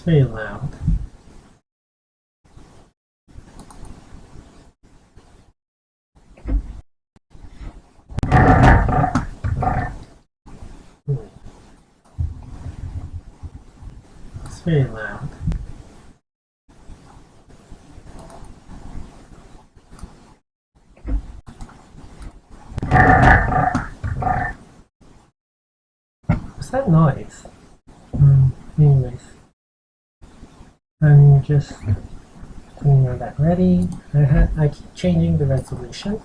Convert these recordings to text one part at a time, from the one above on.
very loud. It's very loud. What's that noise? Anyways, I'm just getting that ready. I keep changing the resolution.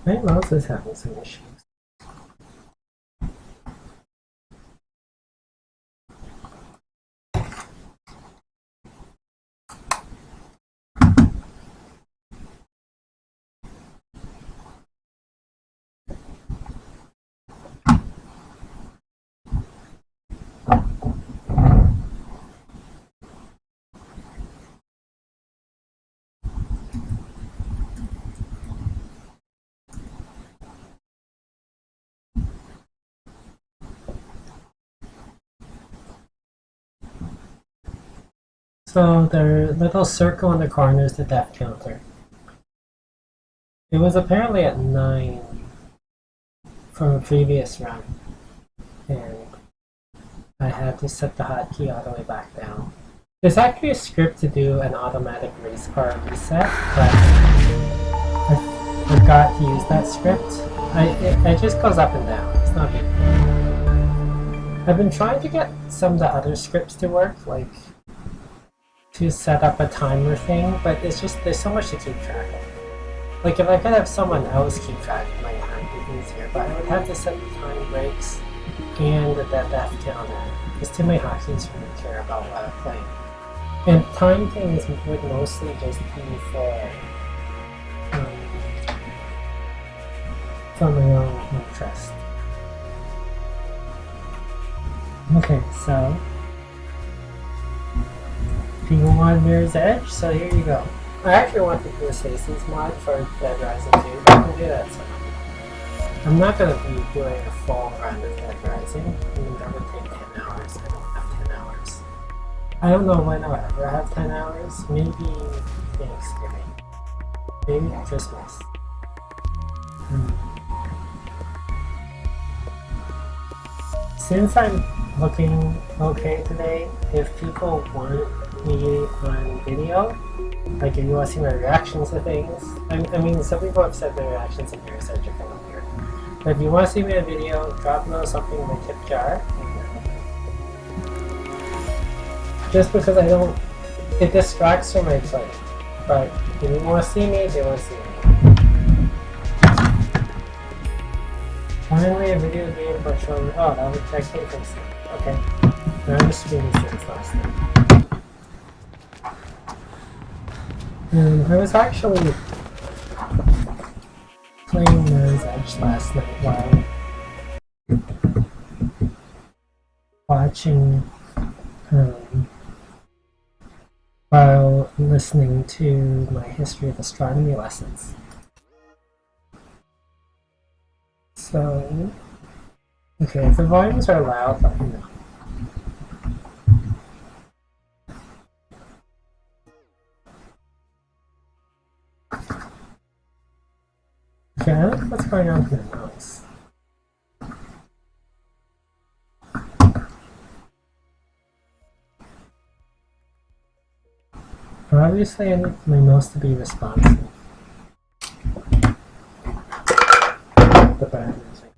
My mouse is having some issues. So the little circle in the corner is the death counter. It was apparently at 9 from a previous run, and I had to set the hotkey all the way back down. There's actually a script to do an automatic race car reset, but I forgot to use that script. It just goes up and down. It's not big. I've been trying to get some of the other scripts to work, like to set up a timer thing, but it's just there's so much to keep track of. Like if I could have someone else keep track of my time, it'd be easier, but I would have to set the time breaks and the death counter, because too many hotkeys really care about what I'm playing. And time things would mostly just be for my own interest. Okay, so people want Mirror's Edge, so here you go. I actually want to do a Stasis mod for Dead Rising 2, but I can do that soon. I'm not going to be doing a full run of Dead Rising. I mean, that would take 10 hours. I don't have 10 hours. I don't know when I'll ever have 10 hours. Maybe Thanksgiving. Maybe Christmas. Since I'm looking okay today, if people want me on video, like if you want to see my reactions to things, I mean some people have said their reactions to Mirror's Edge are kind of weird. But if you want to see me on video, drop me something in the tip jar. Just because I don't, it distracts from my play. But if you want to see me, they want to see me. Finally a video game for children. Oh, that came from Steam. Okay. Now I'm just streaming since last night. I was actually playing Mirror's Edge last night while listening to my history of astronomy lessons. So, okay, if the volumes are loud, let me know. Okay, I don't know what's going on with my mouse. Obviously, I need my mouse to be responsive. The bad music.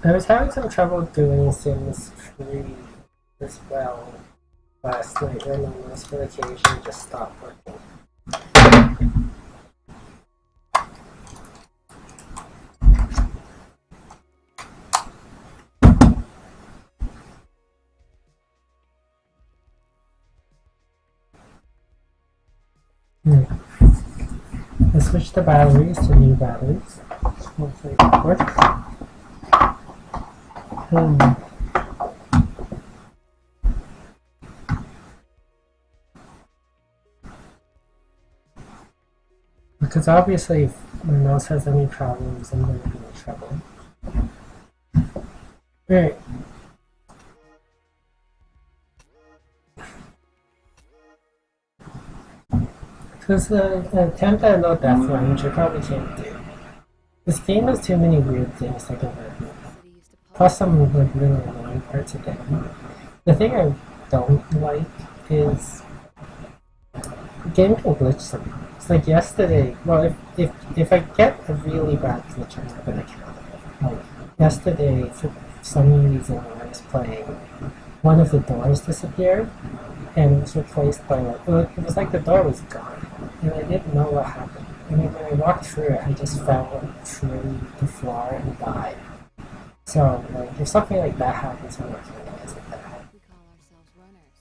I was having some trouble doing Sims 3 as well last night when my mouse notification just stopped working. I switched the batteries to new batteries. Hopefully it works. Because obviously if my mouse has any problems, I'm going to be in trouble. Alright. Because the attempt at no death range, I probably can't do. This game has too many weird things that can happen. Plus some like really annoying parts of it. The thing I don't like is the game can glitch sometimes. Like yesterday, well if I get a really bad glitch, I'm not gonna count it. Like yesterday, for some reason when I was playing, one of the doors disappeared and it was replaced by like, well, it was like the door was gone and I didn't know what happened. I mean, when I walked through it, I just fell through the floor and died. So, like, if something like that happens, I'm not gonna guys like that. We call ourselves runners.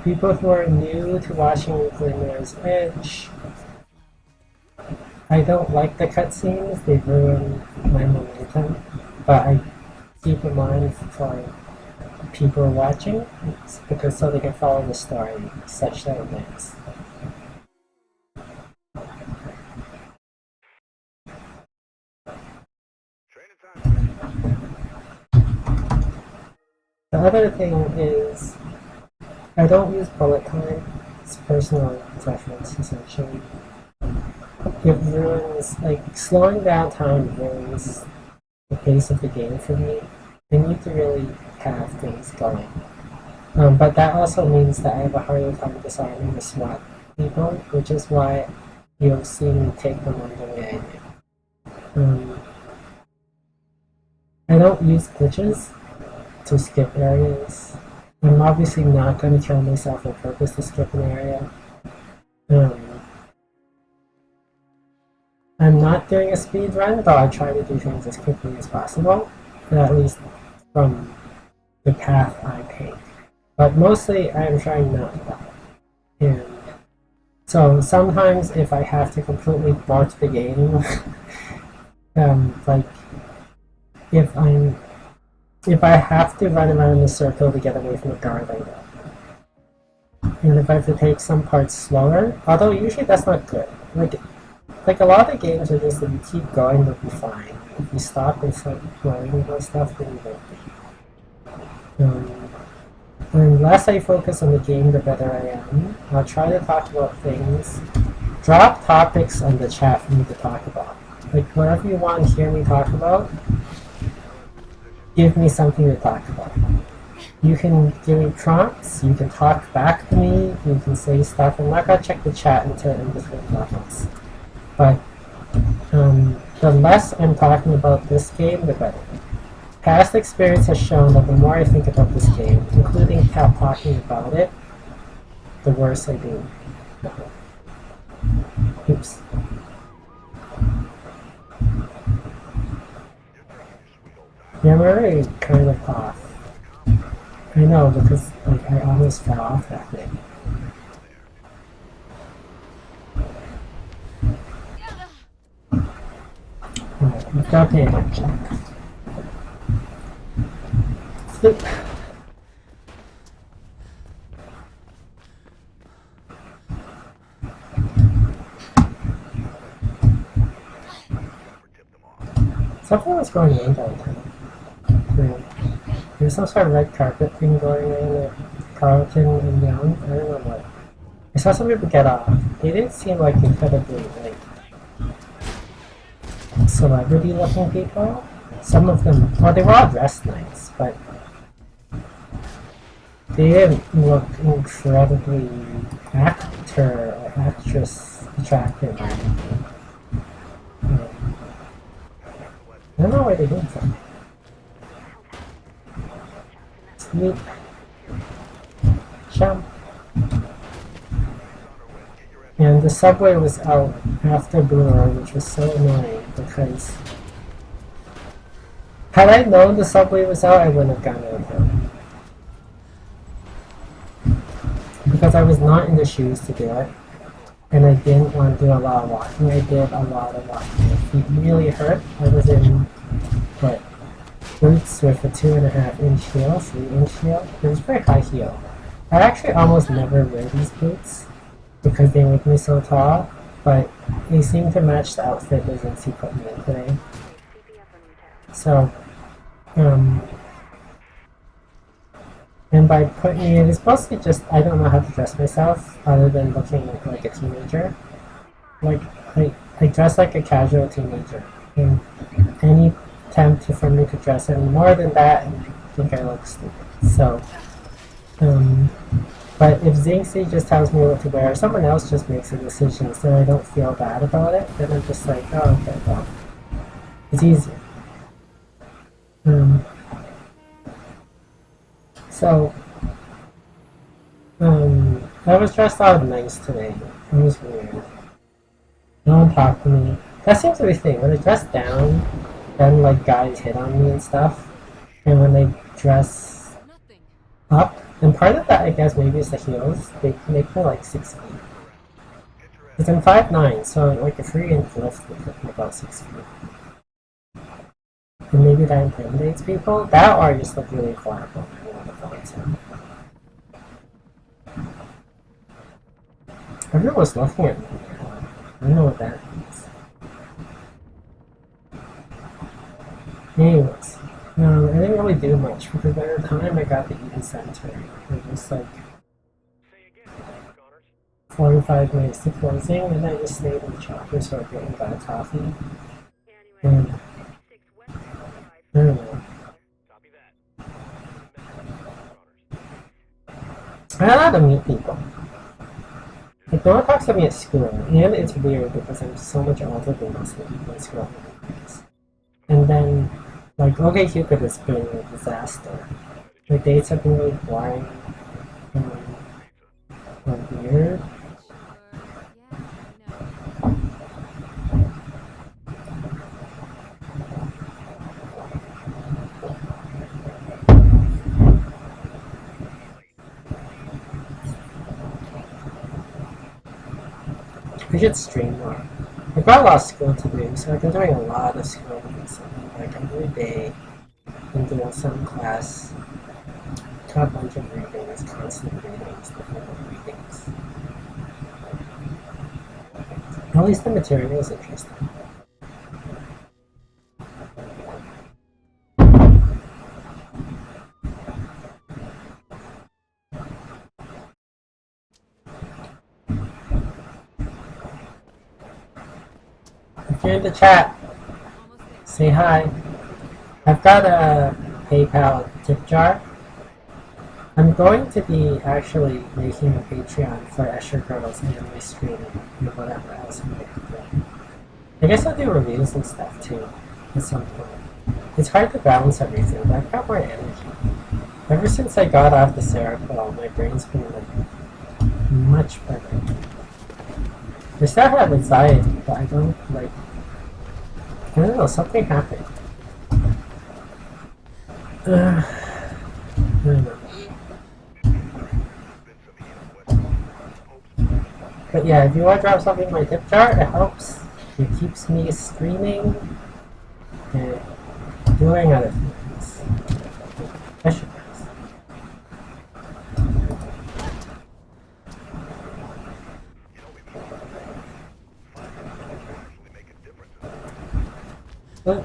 People who are new to watching Glimmer's Edge, I don't like the cutscenes, they ruin my momentum, but I keep in mind for people watching, because so they can follow the story such that it wins. The other thing is, I don't use bullet time. It's personal preference, essentially. It ruins, like, slowing down time ruins the pace of the game for me. I need to really have things going. But that also means that I have a harder time disarming the SWAT people, which is why you'll see me take them on the way I do. I don't use glitches to skip areas. I'm obviously not going to kill myself on purpose to skip an area. I'm not doing a speed run, but I try to do things as quickly as possible, at least from the path I take. But mostly I'm trying not to die. And so sometimes if I have to completely botch the game, like if I have to run around in a circle to get away from a guard, I will. And if I have to take some parts slower, although usually that's not good. Like a lot of the games are just if you keep going, you'll be fine. If you stop and start worrying about stuff, then you won't be. And the less I focus on the game, the better I am. I'll try to talk about things. Drop topics on the chat for me to talk about. Like whatever you want to hear me talk about, give me something to talk about. You can give me prompts, you can talk back to me, you can say stuff. I'm not gonna check the chat until in between topics. But the less I'm talking about this game, the better. Past experience has shown that the more I think about this game, including talking about it, the worse I do. Oops. Yeah, I'm already kind of off. I know, because like I almost fell off that thing. Alright, we've got to pay attention. Flip. Something was going on that time. There's some sort of red carpet thing going on at Carlton and Young. I don't know what. I saw some people get off. They didn't seem like incredibly like celebrity looking people. Some of them, well, they were all dressed nice, but they didn't look incredibly actor or actress attractive or anything. I don't know where they came from. Sleep. Jump. And the subway was out after Brewer, which was so annoying because had I known the subway was out, I wouldn't have gone out there. Because I was not in the shoes to do it. and I didn't want to do a lot of walking. I did a lot of walking. My feet really hurt. I was in what boots with a 2.5 inch heel, 3 inch heel. It was pretty high heel. I actually almost never wear these boots because they make me so tall, but they seem to match the outfit that Zincy put me in today. So, um, and by putting me in, it's mostly just I don't know how to dress myself other than looking like a teenager. Like, I dress like a casual teenager. And any attempt for me to dress any more than that, I think I look stupid. So, um, but if Zinxie just tells me what to wear, someone else just makes a decision so I don't feel bad about it, then I'm just like, oh, okay, well, it's easier. Um, so, I was dressed all nice today. It was weird. No one talked to me. That seems to be the thing. When I dress down, then like guys hit on me and stuff. And when they dress Nothing. up, and part of that I guess maybe is the heels. They make me like 6 feet. Because I'm 5'9", so like a 3 inch lift would put me about 6 feet. And maybe that intimidates people. That or I just look really horrible when I want to. Everyone was looking at me. I don't know what that means. Anyways, no, I didn't really do much because by the time I got to Eden Center, it was like 45 minutes to closing, and I just stayed in the chocolate circuit and got a coffee. And I don't know. I don't know how to meet people. Like, no one talks to me at school, and it's weird because I'm so much older than most of the people in school. And then, like, OkCupid has been a disaster. My dates have been really boring and weird. Yeah, I know. We should stream more. I've got a lot of school to do, so I've been doing a lot of school recently. Like every day, I'm doing some class. Got a bunch of readings, constant readings, different readings. At least the material is interesting. If you're in the chat, Almost there. say hi. I've got a PayPal tip jar. I'm going to be actually making a Patreon for Escher Girls anime streaming and whatever else I might be doing. I guess I'll do reviews and stuff too at some point. It's hard to balance everything, but I've got more energy. Ever since I got off the Seroquel, my brain's been like much better. I still have anxiety, but I don't like. I don't know, something happened. I don't know. But yeah, if you want to drop something in my tip jar, it helps. It keeps me streaming and doing other things. Especially this.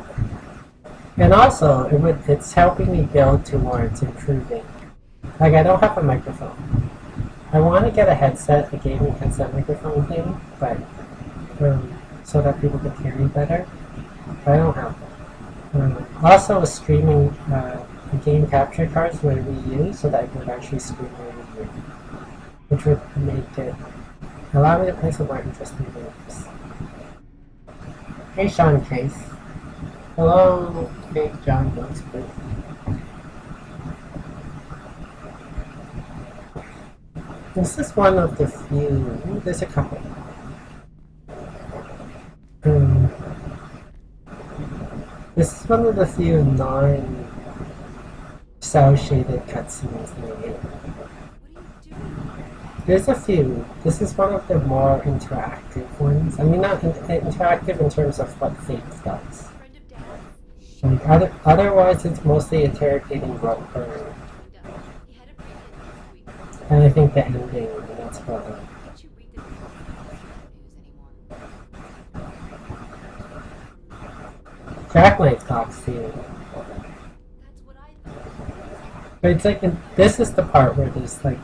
And also, it's helping me build towards improving. Like, I don't have a microphone. I want to get a headset, a gaming headset microphone thing, but so that people can hear me better. But I don't have that. Also, with streaming game capture cards were reused so that I could actually stream my review, which would make it allow me to play some more interesting games. Hey, Sean Case. Hello, Big John Brooksby. This is one of the few. There's a couple. This is one of the few non-cel shaded cutscenes in the game. What are you doing? There's a few. This is one of the more interactive ones. I mean, not interactive in terms of what Fate does. Friend of Dad's? Like, otherwise, it's mostly interrogating Roper. He had a break-in last week. And I think the ending, that's about it. Can't you read the news anymore? Jack might talk too. That's what I thought. But it's like, this is the part where there's like,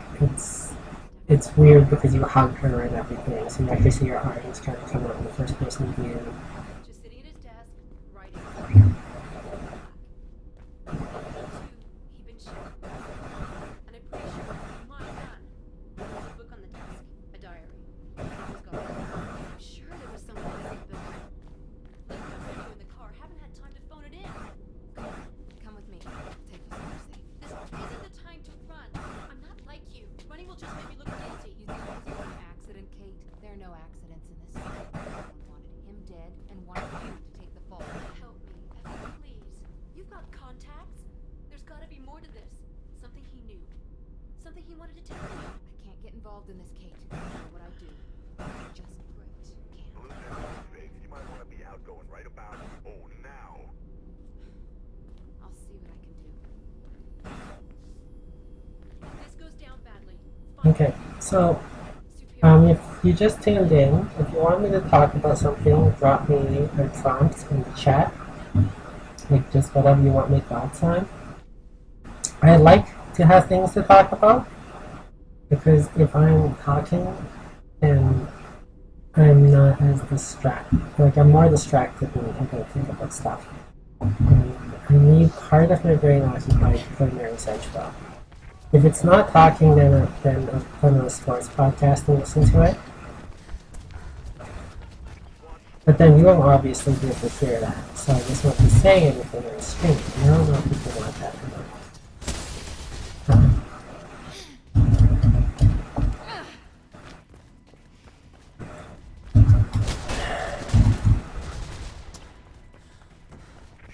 it's weird because you hug her and everything, so you actually see your arms kind of come out in the first person view. Just sitting at his desk, writing. He'd been shot. And I'm pretty sure my gun. There was a book on the desk, a diary. It was gone. I'm sure there was someone in the building. Left my radio in the car. Haven't had time to phone it in. Come with me. Take this seriously. This isn't the time to run. I'm not like you. Running will just make me look guilty. You think this was an accident, Kate? There are no accidents in this city. Someone wanted him dead and wanted you to take the fall. Help me, Effie, please. You've got contacts. There's got to be more to this. Something he knew. Something he wanted to tell you. I can't get involved in this, Kate. I know what I do. Just great. Can't. You might want to be outgoing right about now. I'll see what I can do. If this goes down badly, find Okay, so superior. if you just tuned in, if you want me to talk about something, drop me a prompt in the chat. Like just whatever you want my thoughts on. I like to have things to talk about because if I'm talking and I'm not as distracted, like I'm more distracted when I don't think about stuff. I need part of my brain occupied for my research well. If it's not talking, then I'll put on a sports podcast and listen to it. But then you will obviously be able to hear that, so I just won't be saying anything on the screen. I don't know if people want that or not.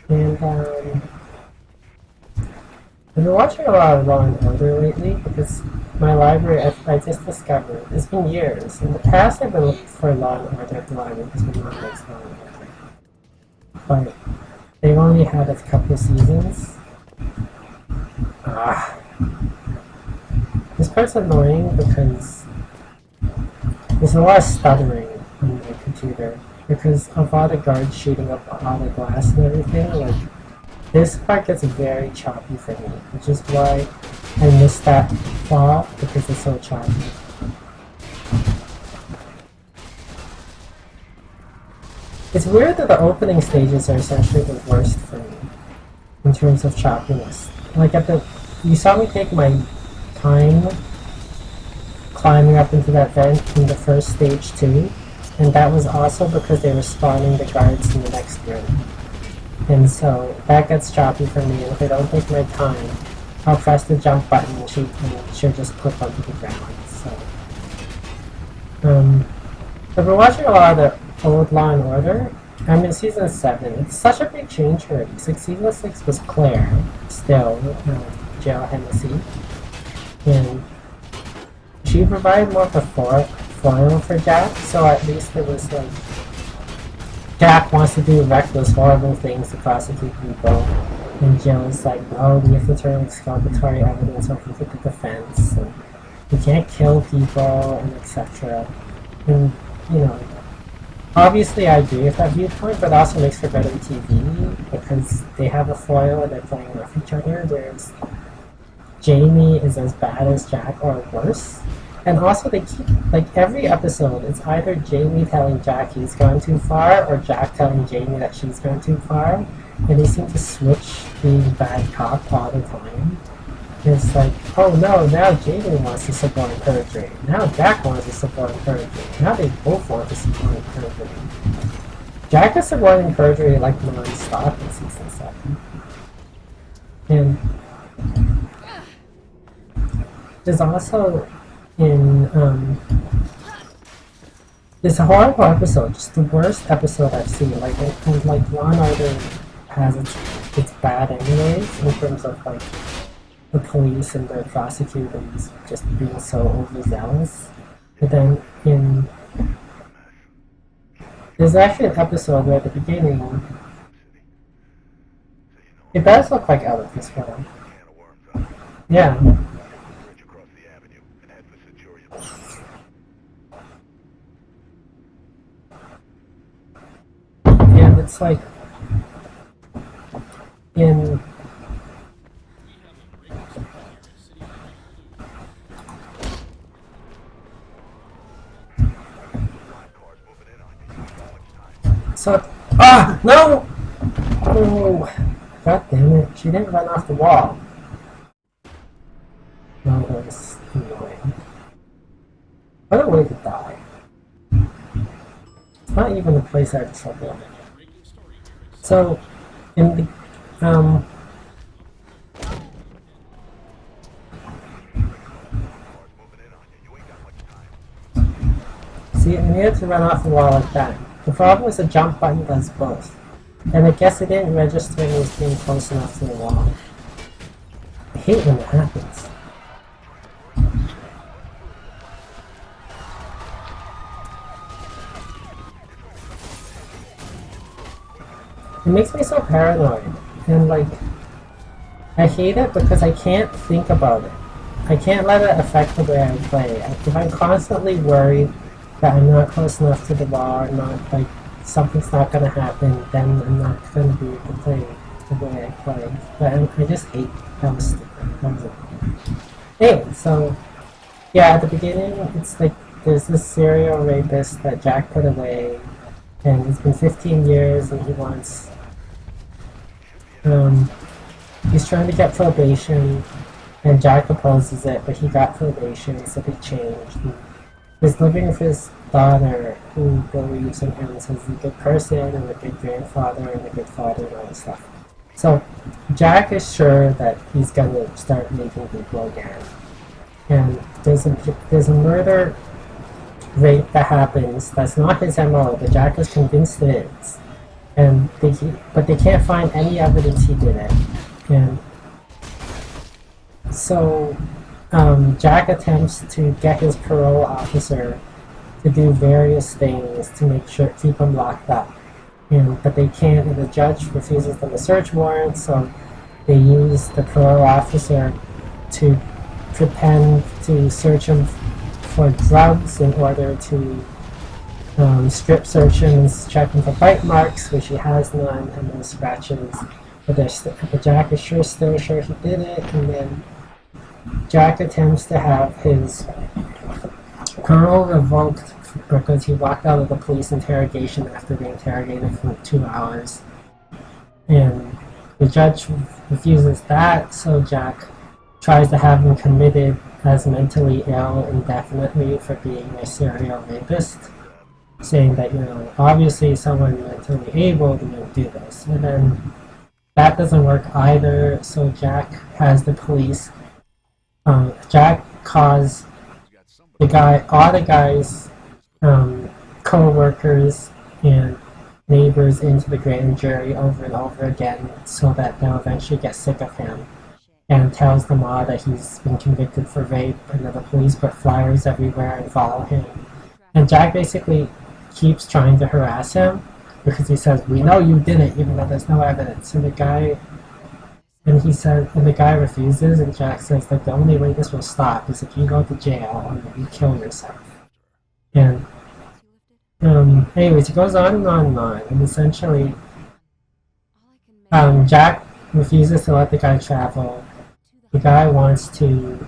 And I've been watching a lot of Law and Order lately because my library, I just discovered, it's been years. In the past, I've been looking for Law and Order at the library because my mom likes Law and Order. But they've only had a couple of seasons. This part's annoying because there's a lot of stuttering on my computer because of all the guards shooting up all the glass and everything. Like, this part gets very choppy for me, which is why I missed that fall because it's so choppy. It's weird that the opening stages are essentially the worst for me in terms of choppiness. Like you saw me take my time climbing up into that vent in the first stage too, and that was also because they were spawning the guards in the next room. And so that gets choppy for me, and if I don't take my time, I'll press the jump button and she'll just clip onto the ground. So, I've been watching a lot of the old Law and Order. I'm in season 7. It's such a big change for me. Like, season 6 was Claire, still, Jill Hennessy. And she provided more of a foil for Jack, so at least it was like Jack wants to do reckless, horrible things to prosecute people, and Jill's like, no, we have to turn exculpatory evidence over to the defense, and we can't kill people, and etc. And, you know, obviously I agree with that viewpoint, but it also makes for better TV, because they have a foil and they're playing off each other, whereas Jamie is as bad as Jack or worse. And also they keep, like every episode, it's either Jamie telling Jack he's gone too far, or Jack telling Jamie that she's gone too far. And they seem to switch being bad cop all the time. And it's like, oh no, now Jamie wants to suborn perjury. Now Jack wants to suborn perjury. Now they both want to suborn perjury. Jack is suborning perjury like non-stop in season 7. And there's also in it's a horrible episode, just the worst episode I've seen. Like Law and Order has its bad anyways in terms of like the police and the prosecutors just being so overzealous. But then there's actually an episode where at the beginning it does look like out of this world. Can of worms up. Yeah. Bridge across the avenue and head for Centurion. And it's like in Cars moving in on you. You ain't got much time. so no! Oh, god damn it! She didn't run off the wall. No, that was annoying. What a way to die. It's not even the place I just building. So, in the Cars moving in on you. You ain't got much time. see, I needed to run off the wall like that. The problem is the jump button does both. And I guess it didn't register it was being close enough to the wall. I hate when it happens. It makes me so paranoid. And like, I hate it because I can't think about it. I can't let it affect the way I play. If I'm constantly worried that I'm not close enough to the wall or not, like, something's not gonna happen, then I'm not gonna be able to play the way I play. But I just hate that was stupid. That was it. Anyway, so yeah, at the beginning, it's like there's this serial rapist that Jack put away, and it's been 15 years, and he wants. He's trying to get probation, and Jack opposes it, but he got probation, so they changed. And he's living with his daughter, who believes in him and says he's a good person, and a good grandfather, and a good father, and all this stuff. So Jack is sure that he's gonna start making people again. And there's a murder rape that happens that's not his MO, but Jack is convinced it is. And but they can't find any evidence he did it. And so Jack attempts to get his parole officer to do various things to make sure keep him locked up. But they can't, and the judge refuses them a search warrant, so they use the parole officer to pretend to search him for drugs in order to strip search him and check him for bite marks, which he has none, and no scratches. But Jack is still sure he did it, and then Jack attempts to have his parole revoked because he walked out of the police interrogation after being interrogated for 2 hours. And the judge refuses that, so Jack tries to have him committed as mentally ill indefinitely for being a serial rapist, saying that, obviously someone mentally able wouldn't do this. And then that doesn't work either, so Jack has the police. Jack calls all the guys, co-workers and neighbors into the grand jury over and over again so that they'll eventually get sick of him, and tells them all that he's been convicted for rape, and that the police put flyers everywhere and follow him. And Jack basically keeps trying to harass him because he says, "We know you did it, even though there's no evidence." And the guy refuses, and Jack says that the only way this will stop is if you go to jail or you kill yourself. And anyways, it goes on and on and on, and essentially Jack refuses to let the guy travel. The guy wants to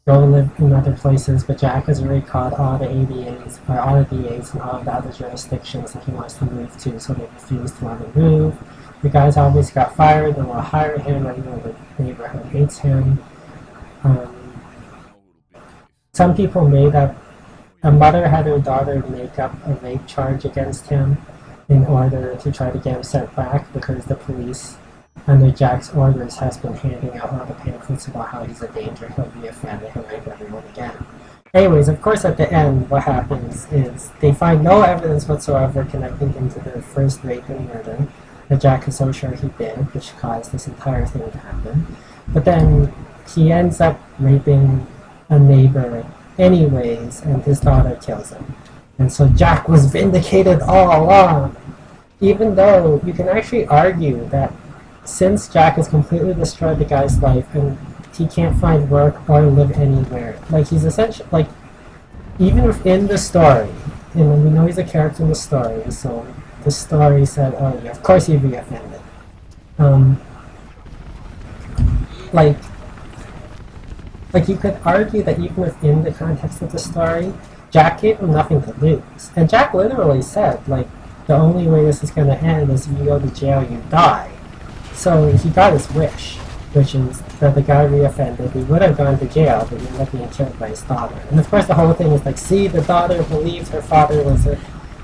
go live in other places, but Jack has already called all the ADAs, or all the DAs and all of the other jurisdictions that he wants to move to, so they refuse to let him move. The guy's always got fired and will hire him, even though the neighborhood hates him. Some people made up, a mother had her daughter make up a rape charge against him in order to try to get him sent back, because the police, under Jack's orders, has been handing out all the pamphlets about how he's a danger, he'll be a friend, and he'll rape everyone again. Anyways, of course, at the end, what happens is they find no evidence whatsoever connecting him to the first rape and murder that Jack is so sure he did, which caused this entire thing to happen. But then he ends up raping a neighbor anyways, and his daughter kills him. And so Jack was vindicated all along. Even though you can actually argue that since Jack has completely destroyed the guy's life and he can't find work or live anywhere, like he's essentially like even within the story, we know he's a character in the story, so the story said, oh yeah, of course he'd be offended. Like you could argue that even within the context of the story, Jack gave him nothing to lose. And Jack literally said, like, the only way this is going to end is if you go to jail, you die. So he got his wish, which is that the guy reoffended. He would have gone to jail, but he ended up being killed by his daughter. And of course the whole thing is like, see, the daughter believed her father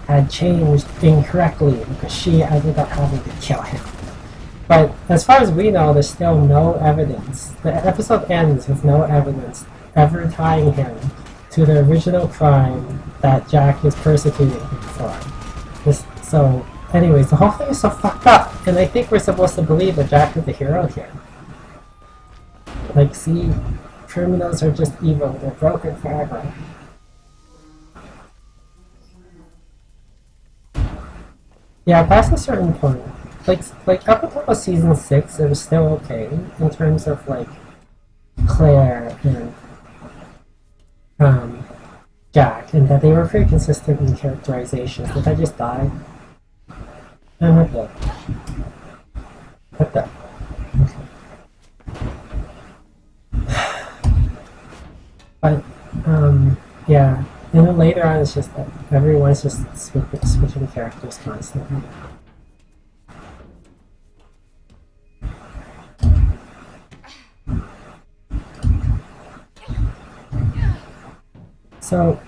had changed incorrectly because she ended up having to kill him. But as far as we know, there's still no evidence. The episode ends with no evidence ever tying him to the original crime that Jack is persecuting him for. So, anyways, the whole thing is so fucked up, and I think we're supposed to believe that Jack is the hero here. Like, see, criminals are just evil, they're broken forever. Yeah, past a certain point. Like up until season 6, it was still okay in terms of like Claire and Jack, and that they were pretty consistent in characterizations. Did I just die? What the? What the? Okay. But yeah, and then later on, it's just that everyone's just switching characters constantly. So,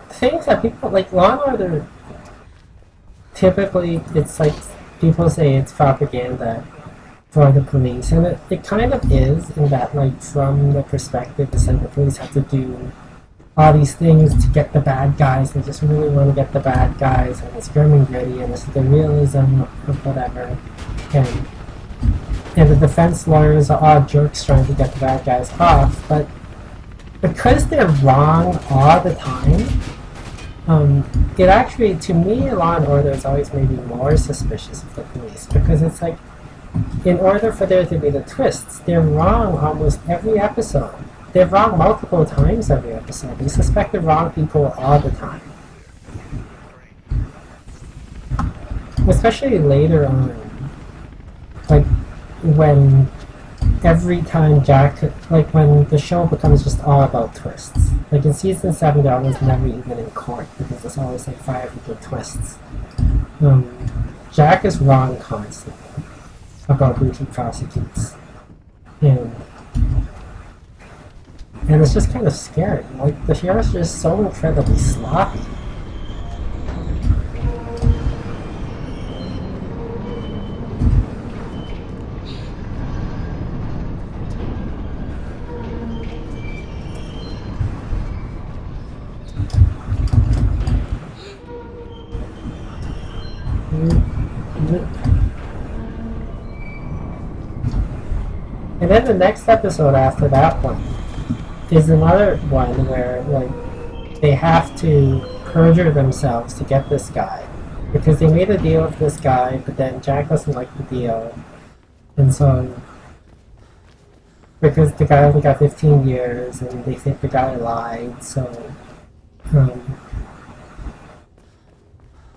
things that people like Law and Order. Typically, it's like people say it's propaganda for the police, and it kind of is in that, like, from the perspective, it's like the police have to do all these things to get the bad guys. They just really want to get the bad guys, and it's grim and gritty, and it's the realism of whatever, and the defense lawyers are all jerks trying to get the bad guys off, but because they're wrong all the time, it actually, to me, Law and Order has always made me more suspicious of the police, because it's like, in order for there to be the twists, they're wrong almost every episode. They're wrong multiple times every episode. They suspect the wrong people all the time. Especially later on, like, when every time Jack, like when the show becomes just all about twists. Like in season 7, they're almost never even in court because there's always like 500 twists. Jack is wrong constantly about who he prosecutes. And it's just kind of scary. Like the heroes are just so incredibly sloppy. And then the next episode after that one is another one where like they have to perjure themselves to get this guy because they made a deal with this guy, but then Jack doesn't like the deal, and so because the guy only got 15 years and they think the guy lied, so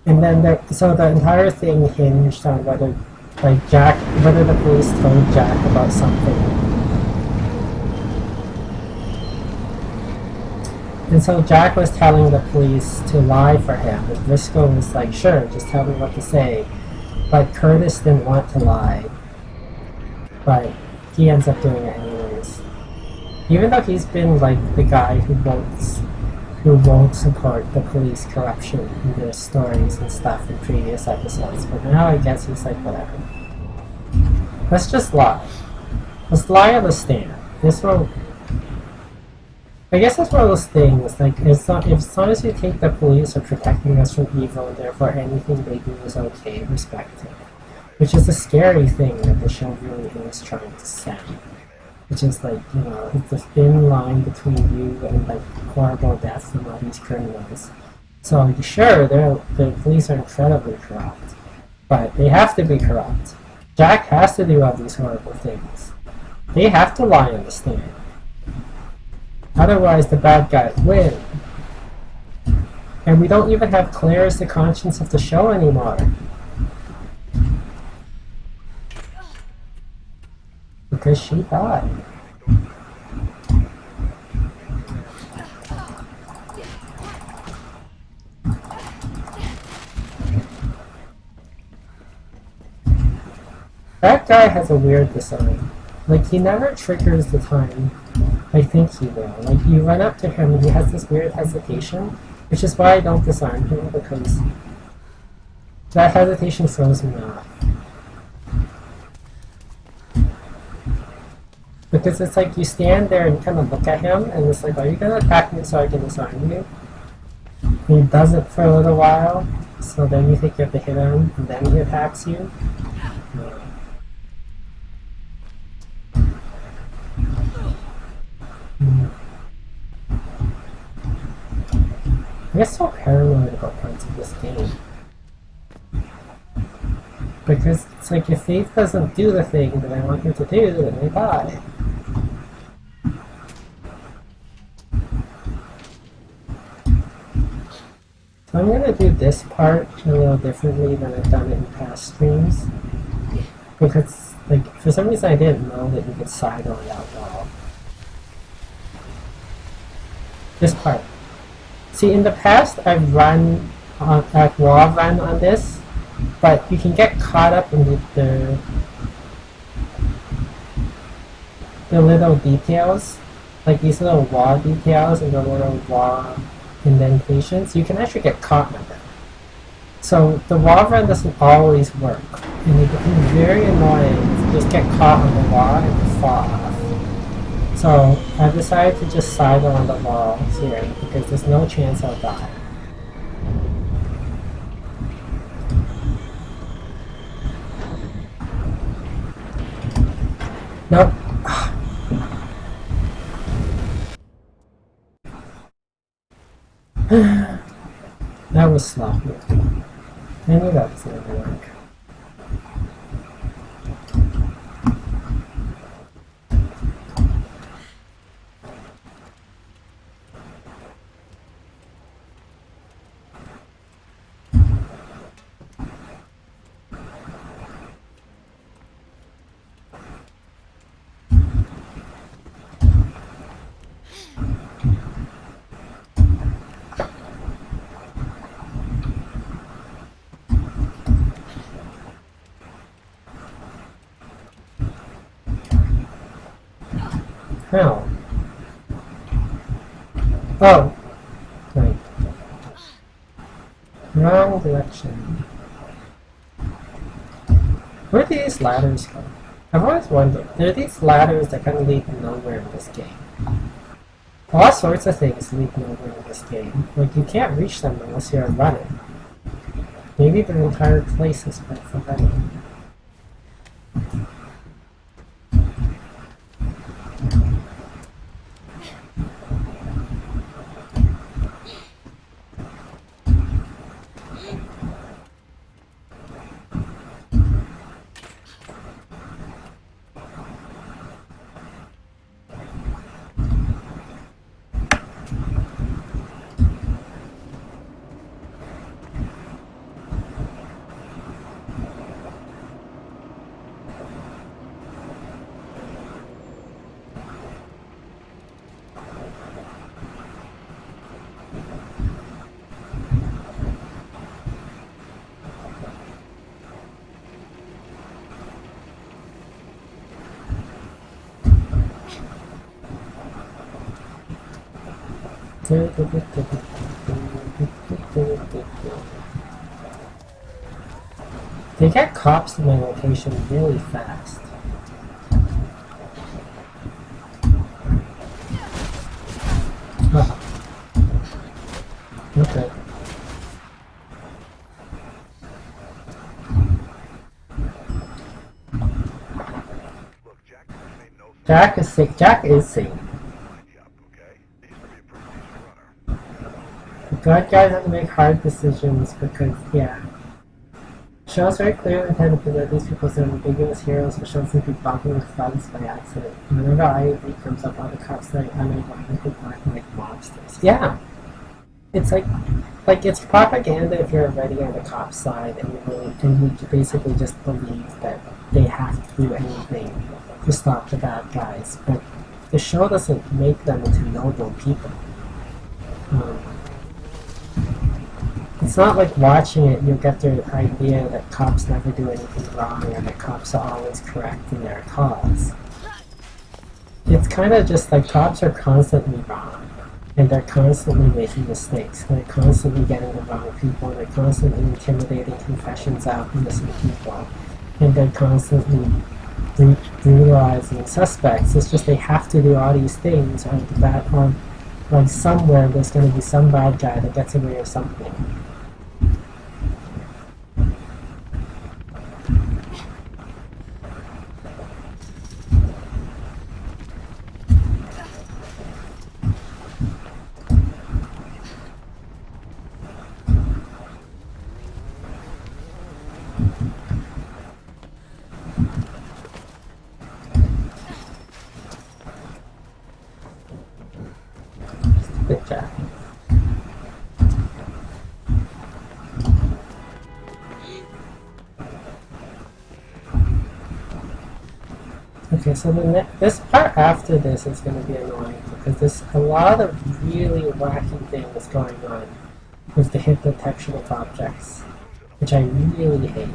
and then so the entire thing hinged on whether whether the police told Jack about something. And so Jack was telling the police to lie for him, and Briscoe was like, sure, just tell me what to say. But Curtis didn't want to lie. But he ends up doing it anyways. Even though he's been like the guy who won't support the police corruption in their stories and stuff in previous episodes. But now I guess he's like, whatever. Let's just lie. Let's lie on the stand. I guess that's one of those things, like, as long as you take the police are protecting us from evil, and therefore anything they do is okay, respect it. which is a scary thing that the show really is trying to say. Which is like, you know, it's a thin line between you and like horrible deaths and all these criminals. So sure, the police are incredibly corrupt, but they have to be corrupt. Jack has to do all these horrible things. They have to lie on the stand. Otherwise, the bad guys win. And we don't even have Claire as the conscience of the show anymore. Because she died. That guy has a weird design. Like, he never triggers the time I think he will. Like, you run up to him and he has this weird hesitation, which is why I don't disarm him, because that hesitation throws me off. Because it's like you stand there and kind of look at him, and it's like, are you going to attack me so I can disarm you? And he does it for a little while, so then you think you have to hit him, and then he attacks you. I get so paranoid about parts of this game. Because it's like if Faith doesn't do the thing that I want him to do, then I die. So I'm gonna do this part a little differently than I've done it in past streams. Because, like, for some reason I didn't know that you could side on that wall. This part. See, in the past I've run on, I've wall run on this, but you can get caught up in the little details, like these little wall details and the little wall indentations. You can actually get caught in them. So the wall run doesn't always work, and it becomes very annoying if you just get caught on the wall and fall off. So I've decided to just side on the wall here because there's no chance I'll die. Nope. That was sloppy. I knew that was going to work. How? Oh! Right. Wrong direction. Where do these ladders go? I've always wondered. There are these ladders that kind of lead nowhere in this game. All sorts of things lead nowhere in this game. Like, you can't reach them unless you're running. Maybe the entire place is meant for running. They get cops to my location really fast. Ah. Okay. Jack is sane. Jack is sane. Line you up, okay? Needs to be a pretty decent runner. The good guys have to make hard decisions because, yeah. Shows very clearly intended to present these people as ambiguous heroes who shows them to be bumping with thugs by accident. Whenever IAD comes up, all the cops say, I'm going to people acting like mobsters. Yeah! It's like it's propaganda if you're already on the cop side and you basically just believe that they have to do anything to stop the bad guys. But the show doesn't make them into noble people. It's not like watching it, you get the idea that cops never do anything wrong or that cops are always correct in their cause. It's kind of just like cops are constantly wrong, and they're constantly making mistakes, and they're constantly getting the wrong people, and they're constantly intimidating confessions out of innocent people, and they're constantly brutalizing suspects. It's just they have to do all these things, or like somewhere there's going to be some bad guy that gets away with something. Good job. Okay, so this part after this is going to be annoying because there's a lot of really wacky things going on with the hit detection of objects, which I really hate.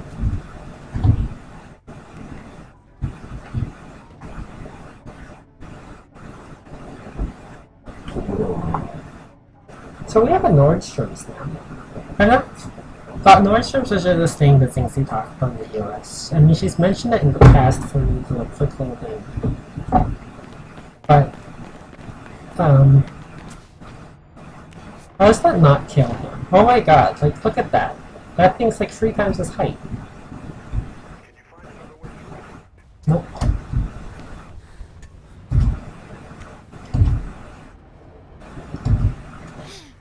So we have a Nordstrom's now. I thought Nordstrom's was just this thing that thinks they talk about in the US. I mean, she's mentioned it in the past for me to look for clothing. But, how does that not kill him? Oh my god, like, look at that. That thing's like 3 times his height. Nope.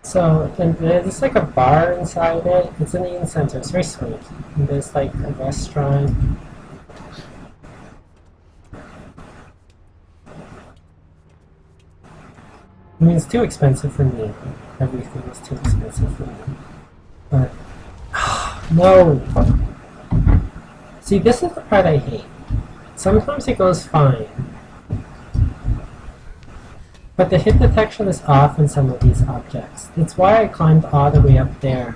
So, and there's like a bar inside it. It's in the center. It's very swanky. And there's like a restaurant. I mean, it's too expensive for me. Everything is too expensive for me. But, no! See, this is the part I hate. Sometimes it goes fine. But the hit detection is off in some of these objects. That's why I climbed all the way up there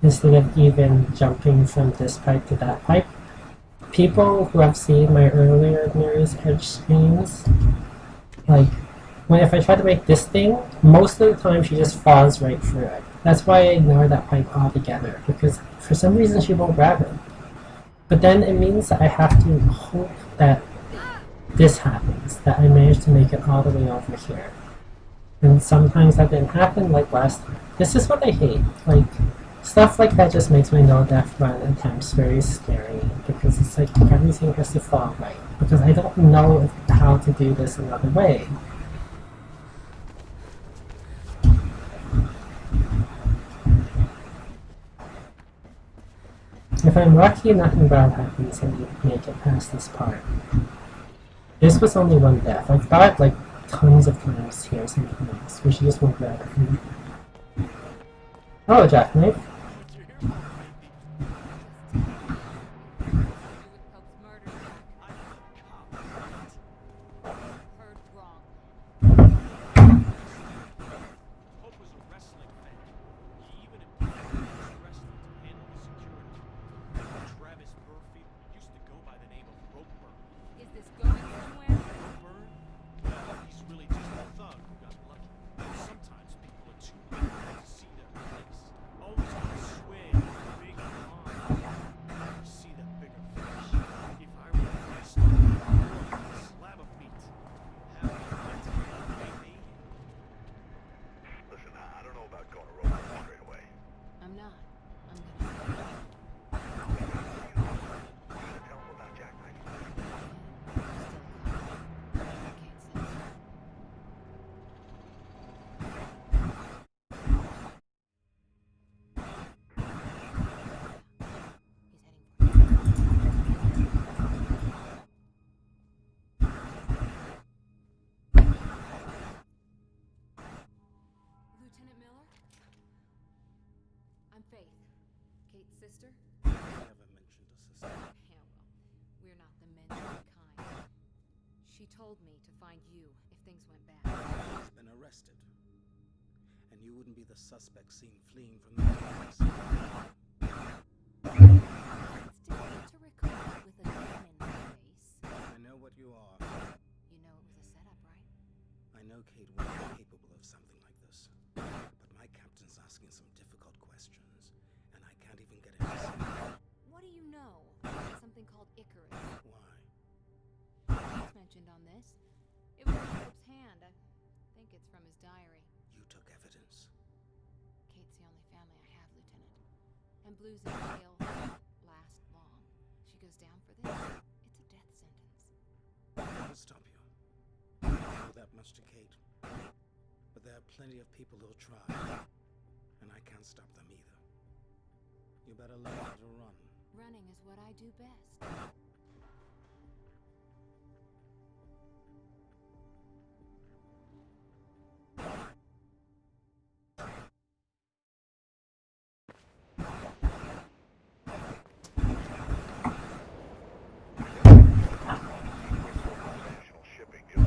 instead of even jumping from this pipe to that pipe. People who have seen my earlier Mirror's Edge streams, like, if I try to make this thing, most of the time she just falls right through it. That's why I ignore that pipe altogether, because for some reason she won't grab it. But then it means that I have to hope that this happens, that I managed to make it all the way over here. And sometimes that didn't happen, like last time. This is what I hate. Like, stuff like that just makes my no-death run attempts very scary, because it's like everything has to fall right. Because I don't know how to do this another way. If I'm lucky, nothing bad happens and you make it past this part. This was only one death. I've died like tons of times here sometimes. We should just won't grab it. Oh, jackknife. Pope was a wrestling fan. He even employed wrestling to handle the security. Travis Burfield used to go by the name of Ropeburn. Is this going somewhere? Ropeburn? Well, he's really just a thug who got lucky. Sometimes people are too ignorant to see their place. Always Faith. Kate's sister? Never mentioned a sister. Yeah, well, we're not the mentioned kind. She told me to find you if things went bad. She's been arrested. And you wouldn't be the suspect seen fleeing from the police. It's difficult to recall with a gun in my face. I know what you are. You know it was a setup, right? I know Kate would be capable of something like this. But my captain's asking some difficult questions, and I can't even get an answer. What do you know? Something called Icarus. Why? It's mentioned on this. It was in Philip's hand. I think it's from his diary. You took evidence. Kate's the only family I have, Lieutenant. And Blues and Dale last long. She goes down for this. It's a death sentence. I'll stop you. I know that much to Kate. But there are plenty of people who'll try. And I can't stop them either. You better learn how to run. Running is what I do best. National shipping just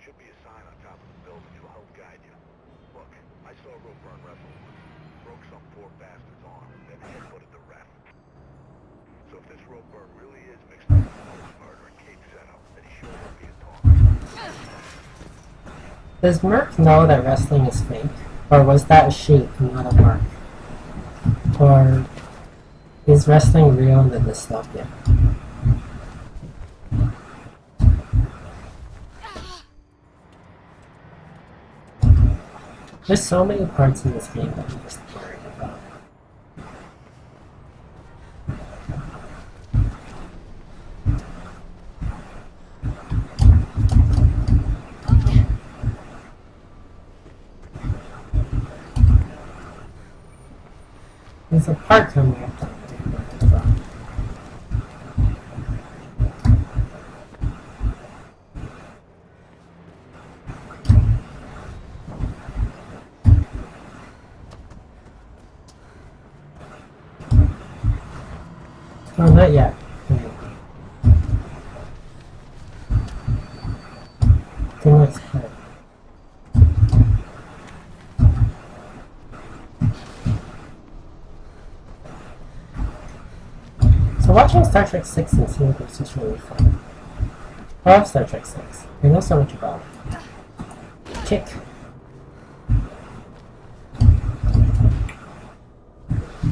should be a sign on top of the building. It'll help guide you. Look, I saw Ropeburn wrestle. Broke some poor bastard's arm, then headbutted the ref. So if this Ropeburn really is mixed up with Smoke's murder and Kate's setup, then he sure won't be a talk. Does Merc know that wrestling is fake? Or was that a sheep, not a Merc? Or is wrestling real in the dystopia? There's so many parts in this game that I'm just worried about. There's a part coming up that I'm worried about. Oh, not yet. Wait. The next part. So watching Star Trek 6 and seeing this is really fun. I love Star Trek 6. I know so much about it. Kick.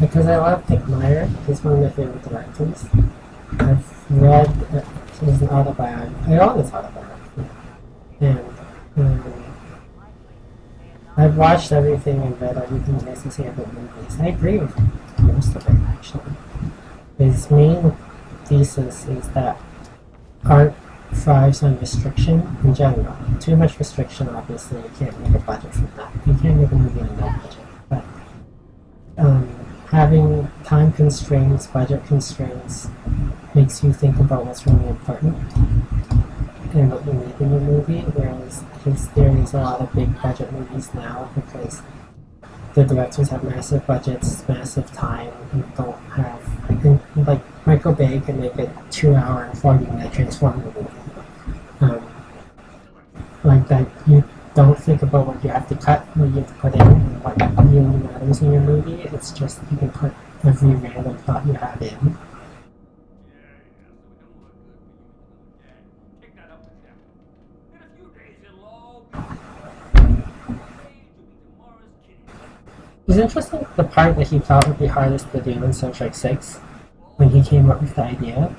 Because I love Nick Meyer, he's one of my favorite directors. I've read his autobiography, I own his autobiography, and I've watched everything and read everything he has to say about movies. I agree with most of it, actually. His main thesis is that art thrives on restriction in general. Too much restriction, obviously, you can't make a budget from that. You can't make a movie on no budget, but having time constraints, budget constraints, makes you think about what's really important and what you need in a movie, whereas his theory is a lot of big budget movies now because the directors have massive budgets, massive time, and don't have, like Michael Bay can make a 2-hour and 40-minute Transformer movie. Like that, you don't think about what you have to cut, what you have to put in, and what really matters in your movie. It's just you can put every random thought you have in. It's interesting the part that he thought would be hardest to do in Star Trek 6, when he came up with the idea,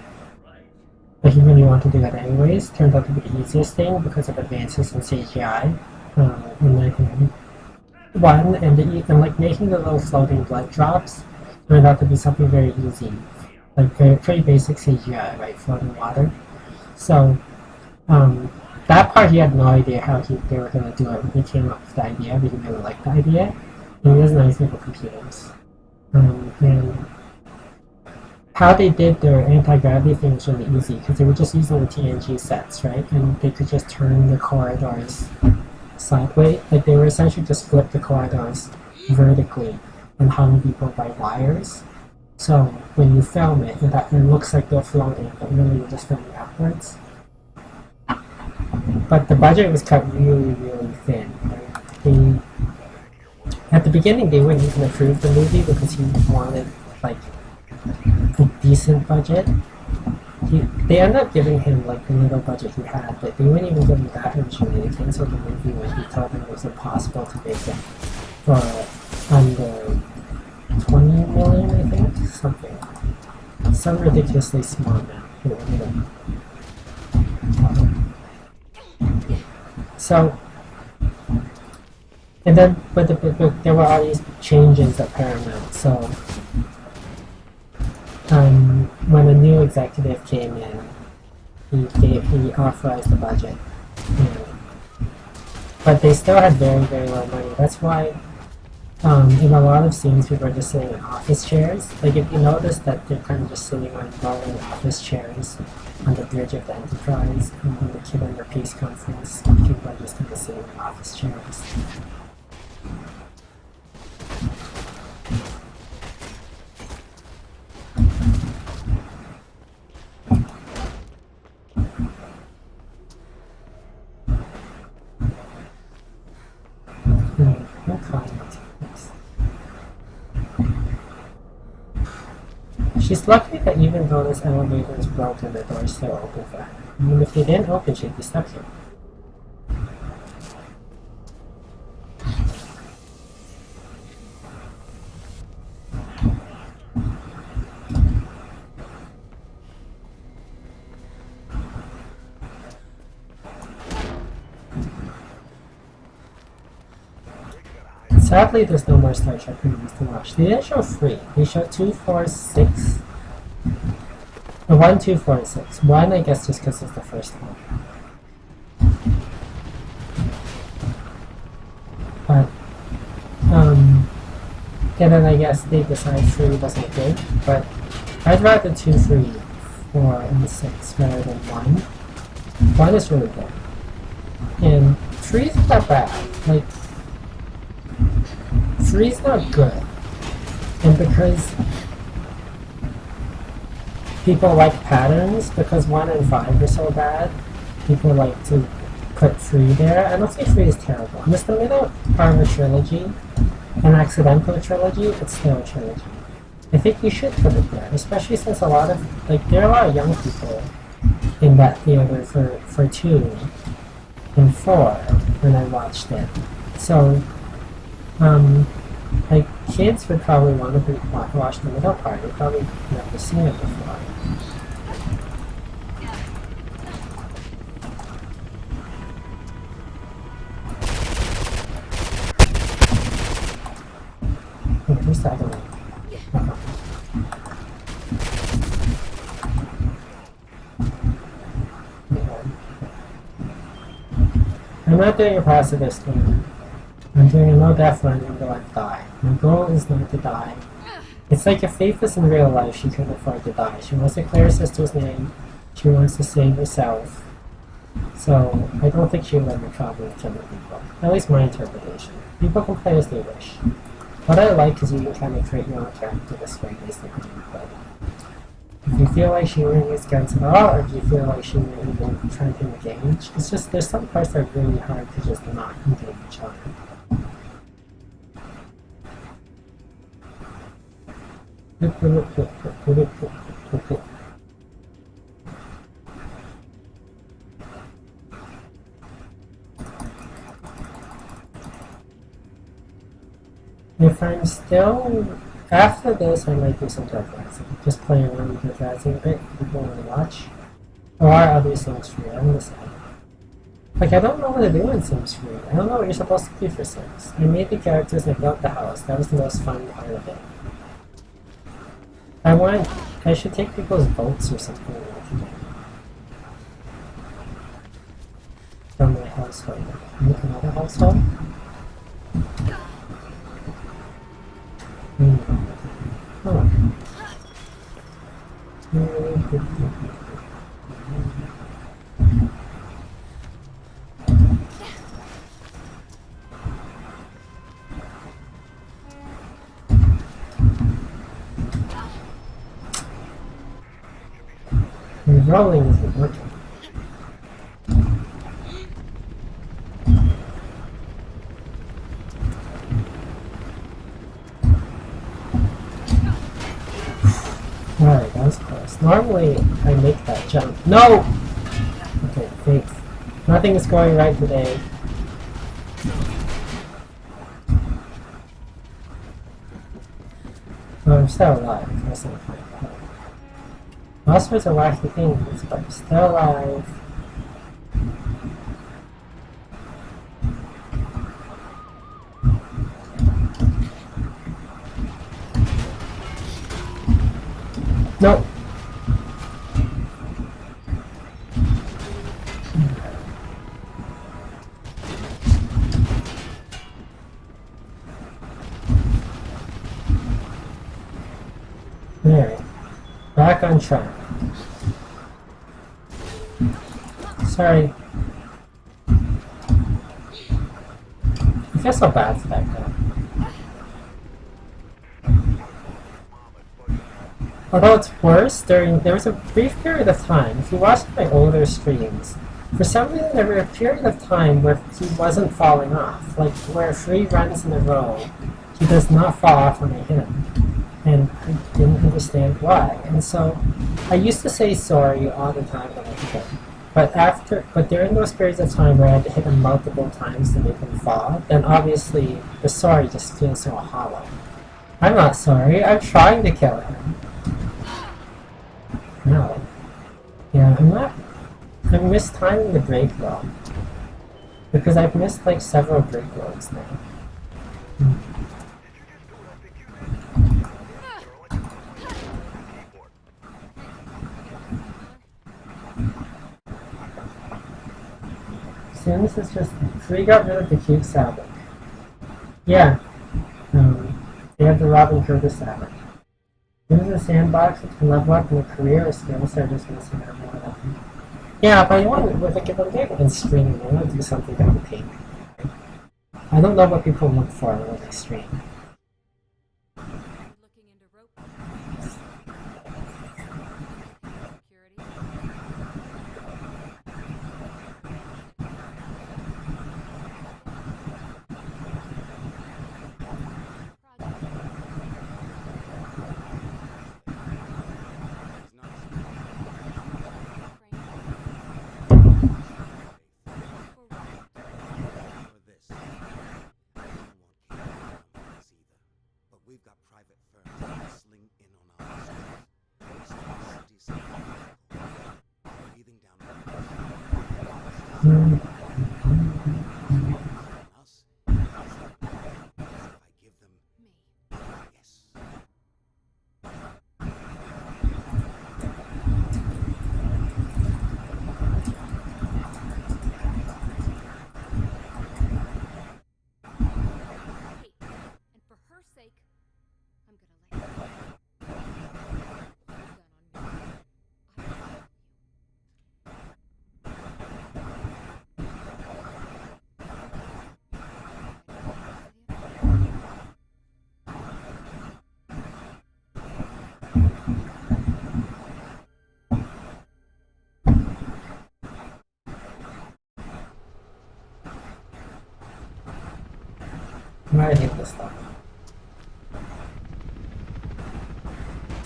but he really wanted to do it anyways, turned out to be the easiest thing because of advances in CGI in 1991, and like making the little floating blood drops turned out to be something very easy, like pretty basic CGI, right, floating water. So that part he had no idea how they were going to do it when he came up with the idea, but he really liked the idea. And he doesn't know anything about computers. And how they did their anti-gravity thing was really easy because they were just using the TNG sets, right? And they could just turn the corridors sideways. Like they were essentially just flip the corridors vertically and hung people by wires. So when you film it, it looks like they're floating, but really you're just filming upwards. But the budget was cut really, really thin. At the beginning, they wouldn't even approve the movie because he wanted like a decent budget. They ended up giving him like the little budget he had, but they wouldn't even give him that originally. They canceled the movie when he told them it was impossible to make it for under 20 million, I think, something. Some ridiculously small amount. So, and then, but there were all these changes at Paramount. So, when a new executive came in, he authorized the budget. But they still had very, very low money. That's why in a lot of scenes people are just sitting in office chairs. Like if you notice that they're kind of just sitting on rolling office chairs on the bridge of the Enterprise, and when the kid in the peace conference, people are just kind of sitting in office chairs. She's lucky that even though this elevator is broken, the door is still open for her. I mean, if they didn't open, she'd be stuck here. Sadly, there's no more Star Trek movies to watch. They didn't show 3. They showed 2, 4, 6. 1, 2, 4, and 6. 1, I guess, just because it's the first one. But, and then I guess they decided 3 wasn't good. But I'd rather 2, 3, 4, and 6 rather than 1. 1 is really good. And 3 is not bad. Like, 3's not good, and because people like patterns, because 1 and 5 are so bad, people like to put 3 there. I don't think 3 is terrible. And it's the middle part of a trilogy, an accidental trilogy, it's still a trilogy. I think you should put it there, especially since there are a lot of young people in that theater for 2 and 4 when I watched it. So, like, kids would probably want to watch the middle part. They've probably never seen it before. Okay, who's the other one? I'm not doing a pacifist one. I'm doing a no death run until I die. My goal is not to die. It's like if Faith was in real life, she couldn't afford to die. She wants to clear her sister's name. She wants to save herself. So, I don't think she would ever probably kill people. At least my interpretation. People can play as they wish. What I like is you can kind of create your own character this way, basically. But if you feel like she wouldn't use guns at all, or if you feel like she wouldn't even try to engage, it's just, there's some parts that are really hard to just not engage on. If I'm still... After this, I might do some Death Rising. Just play around with Death Rising a bit if people want to watch. Or other Sims 3, I'm gonna say. Like, I don't know what to do in Sims 3. I don't know what you're supposed to do for Sims. I made the characters and I built the house. That was the most fun part of it. I should take people's votes or something like that. From my household. Make another household? Oh. The rolling isn't working. Alright, that was close. Normally, I make that jump. No! Okay, thanks. Nothing is going right today. Oh, I'm still alive. That's not fine. All sorts of wacky things, but I'm still alive. Nope. Alright. Back on track. Sorry. I feel so bad for that guy. Although it's worse, there was a brief period of time, if you watched my older streams, for some reason there was a period of time where he wasn't falling off, like where 3 runs in a row, he does not fall off when I hit him. And I didn't understand why. And so I used to say sorry all the time when I hit him. But during those periods of time where I had to hit him multiple times to make him fall, then obviously the sorry just feels so hollow. I'm not sorry, I'm trying to kill him. No. Yeah, I'm mistiming the break roll. Because I've missed like several break rolls now. So this is just, so we got rid of the cute Sabbath. Yeah. They have the Robin Curtis Sabbath. This is a sandbox that can level up in a career or skills, so just missing out more of them. Yeah, but I want with a given game and streaming, I want to do something entertaining. I don't know what people look for when they stream. Looking into rope security. We've got private firms that sling in on our streets. Most cities breathing down us. If I give them Me. yes. Hey, and for her sake, I'm gonna let you. Gun on me. I will help you. I hate this stuff.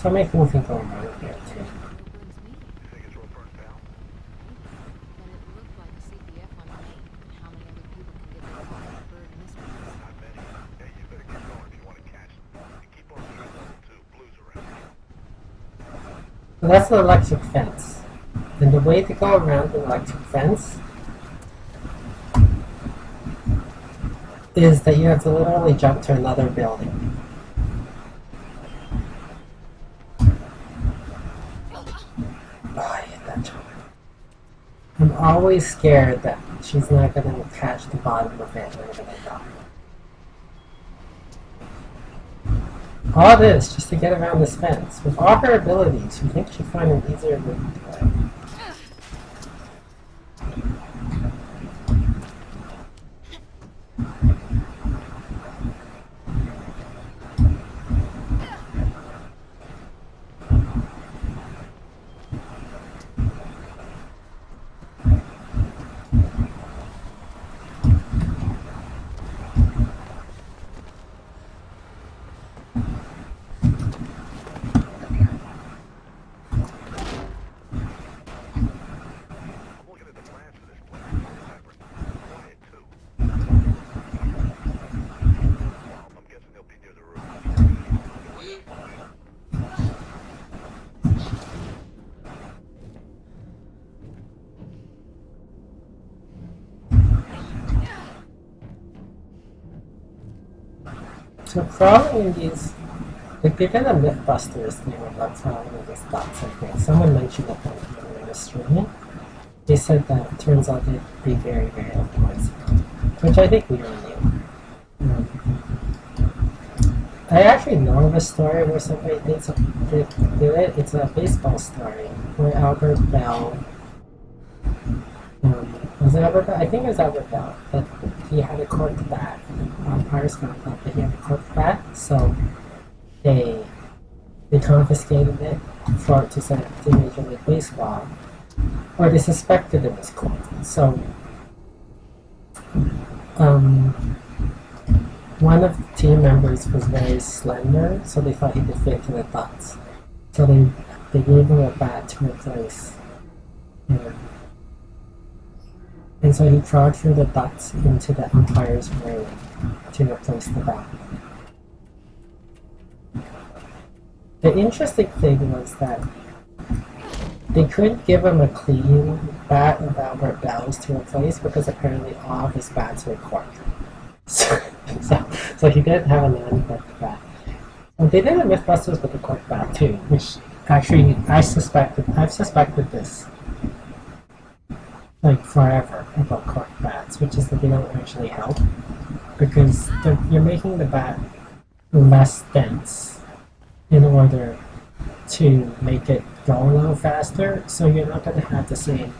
So make moving going on here too. Milburn's meeting. You think it's Ropeburn, pal? And it looked like a CPF on the main. How many other people can get their paws on a bird in this place? Not many. Hey, you better keep going if you want to catch them. And keep on doing level 2. Blues around here. So that's the electric fence. And the way to go around the electric fence is that you have to literally jump to another building. Oh, I hate that jump. I'm always scared that she's not going to catch the bottom of it whenever they die. All this just to get around this fence. With all her abilities, you think she'd find an easier route to it. So crawling in these, like they did a Mythbusters thing about crawling in these dots like this. Someone mentioned it when we were streaming. They said that it turns out they'd be very, very optimized, which I think we all knew. I actually know of a story where somebody did it. It's a baseball story where Albert Bell, was it Albert Bell? I think it was Albert Bell, that he had a corked bat. Umpires found out that he had a corked bat, so they confiscated it for to send it to Major League Baseball, or they suspected it was corked. So, one of the team members was very slender, so they thought he could fit into the dots. So they gave him a bat to replace him. And so he crawled through the dots into the umpire's room to replace the bat. The interesting thing was that they couldn't give him a clean bat of Albert Bell's to replace because apparently all of his bats were corked. So he didn't have a non-corked bat. And they did a Mythbusters with the corked bat too, which actually I've suspected this like forever about corked bats, which is that they don't actually help because you're making the bat less dense in order to make it go a little faster, so you're not going to have the same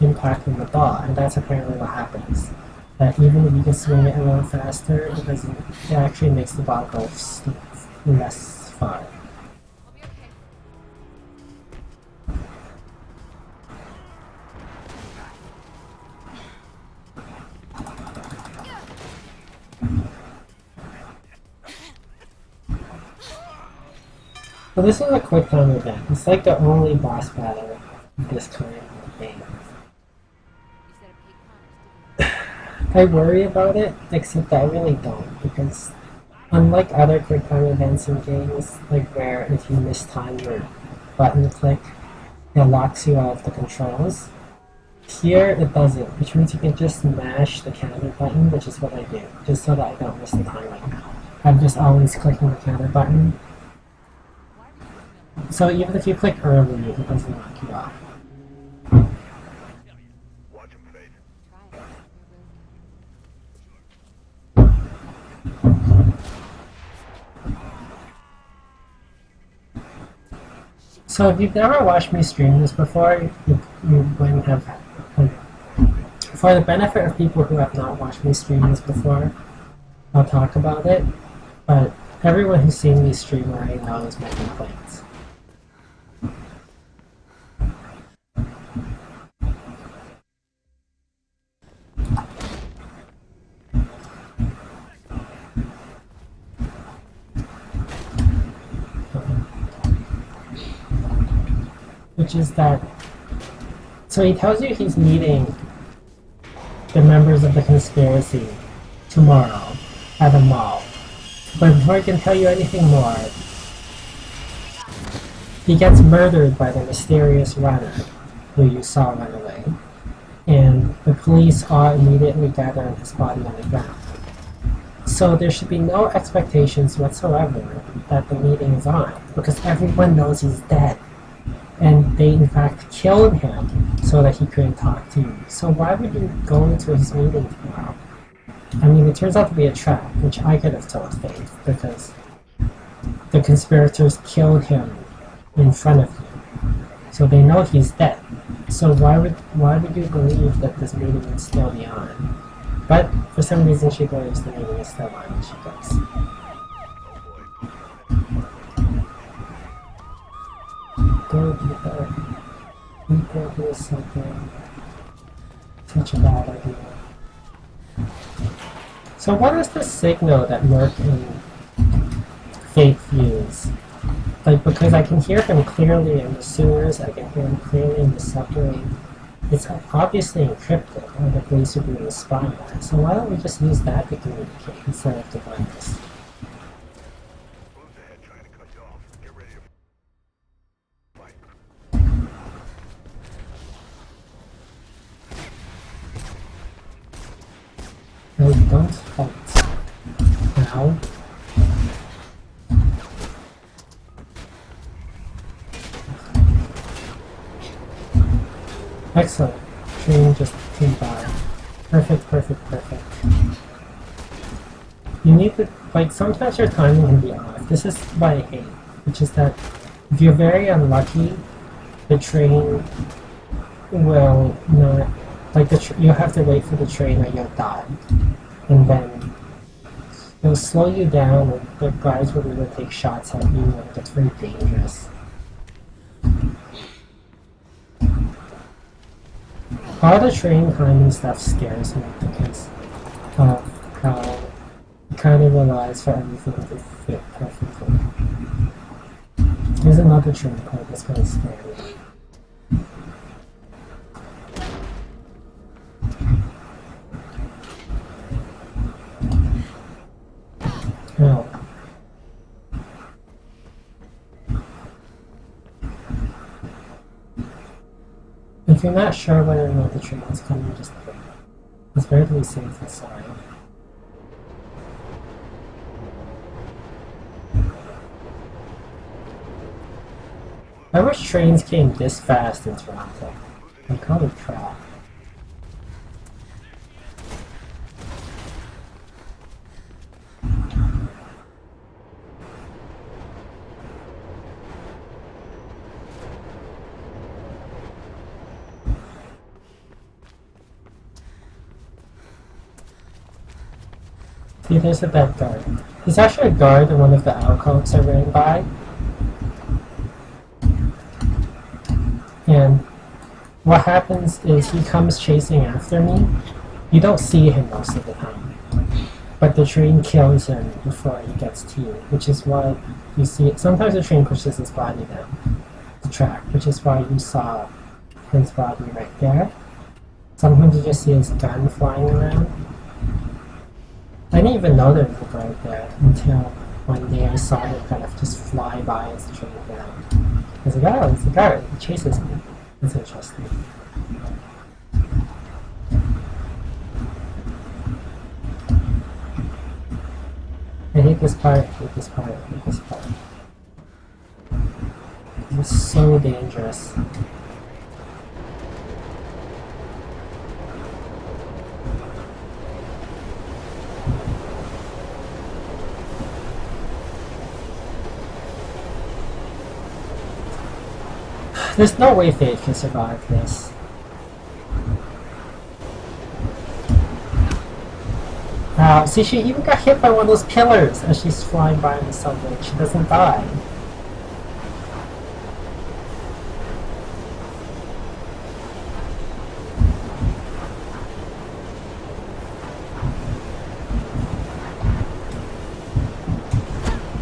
impact on the ball, and that's apparently what happens. That even if you can swing it a little faster, it actually makes the ball go less far. I'll be okay. So this is a quick time event. It's like the only boss battle of this kind in the game. You said a Pete Connors, didn't I worry about it, except I really don't, because unlike other quick time events in games, like where if you mistime your button click, it locks you out of the controls, here it doesn't, which means you can just mash the counter button, which is what I do, just so that I don't miss the timing. I'm just always clicking the counter button. So even if you click early, it doesn't knock you off. Watch him, Faith. Try it. So if you've never watched me stream this before, you wouldn't have. Like, for the benefit of people who have not watched me stream this before, I'll talk about it. But everyone who's seen me stream already knows my complaints. Which is that, so he tells you he's meeting the members of the conspiracy tomorrow at a mall. But before I can tell you anything more, he gets murdered by the mysterious runner who you saw run away, and the police all immediately gather on his body on the ground. So there should be no expectations whatsoever that the meeting is on, because everyone knows he's dead. And they in fact killed him so that he couldn't talk to you. So why would you go into his meeting tomorrow? I mean, it turns out to be a trap, which I could have told Faith, because the conspirators killed him in front of you. So they know he's dead. So why would you believe that this meeting would still be on? But for some reason she believes the meeting is still on, and she goes. Go do that. You go do something. Such a bad idea. So what is the signal that Merc and Faith use? Like, because I can hear him clearly in the sewers, I can hear him clearly in the subway. It's obviously encrypted, or the police would be able to spy on it. So why don't we just use that to communicate instead of device? Blue's ahead trying to cut you off. Get ready to fight. No, don't fight. Now. Excellent. Train just came by. Perfect, perfect, perfect. You need to, like, sometimes your timing can be off. This is what I hate, which is that if you're very unlucky, the train will not, like, you'll have to wait for the train or you'll die. And then it'll slow you down and the guys will either take shots at you and it's very dangerous. All the train timing stuff scares me because of how it kind of relies for everything to fit perfectly. There's another train part that's going to scare me. Oh. If you're not sure whether or not the train is coming, just wait. It's better to be safe than sorry. I wish trains came this fast in Toronto. Like, holy crap. See, there's a dead guard. He's actually a guard in one of the alcoves I ran by. And what happens is he comes chasing after me. You don't see him most of the time. But the train kills him before he gets to you, which is why you see it. Sometimes the train pushes his body down the track, which is why you saw his body right there. Sometimes you just see his gun flying around. I didn't even know there was a guard there until one day I saw him kind of just fly by as the train went out. I was like, oh, it's a guard. He chases me. That's interesting. I hate this part, I hate this part, I hate this part. It's so dangerous. There's no way Faith can survive this. Wow, see, she even got hit by one of those pillars as she's flying by in the subway. She doesn't die.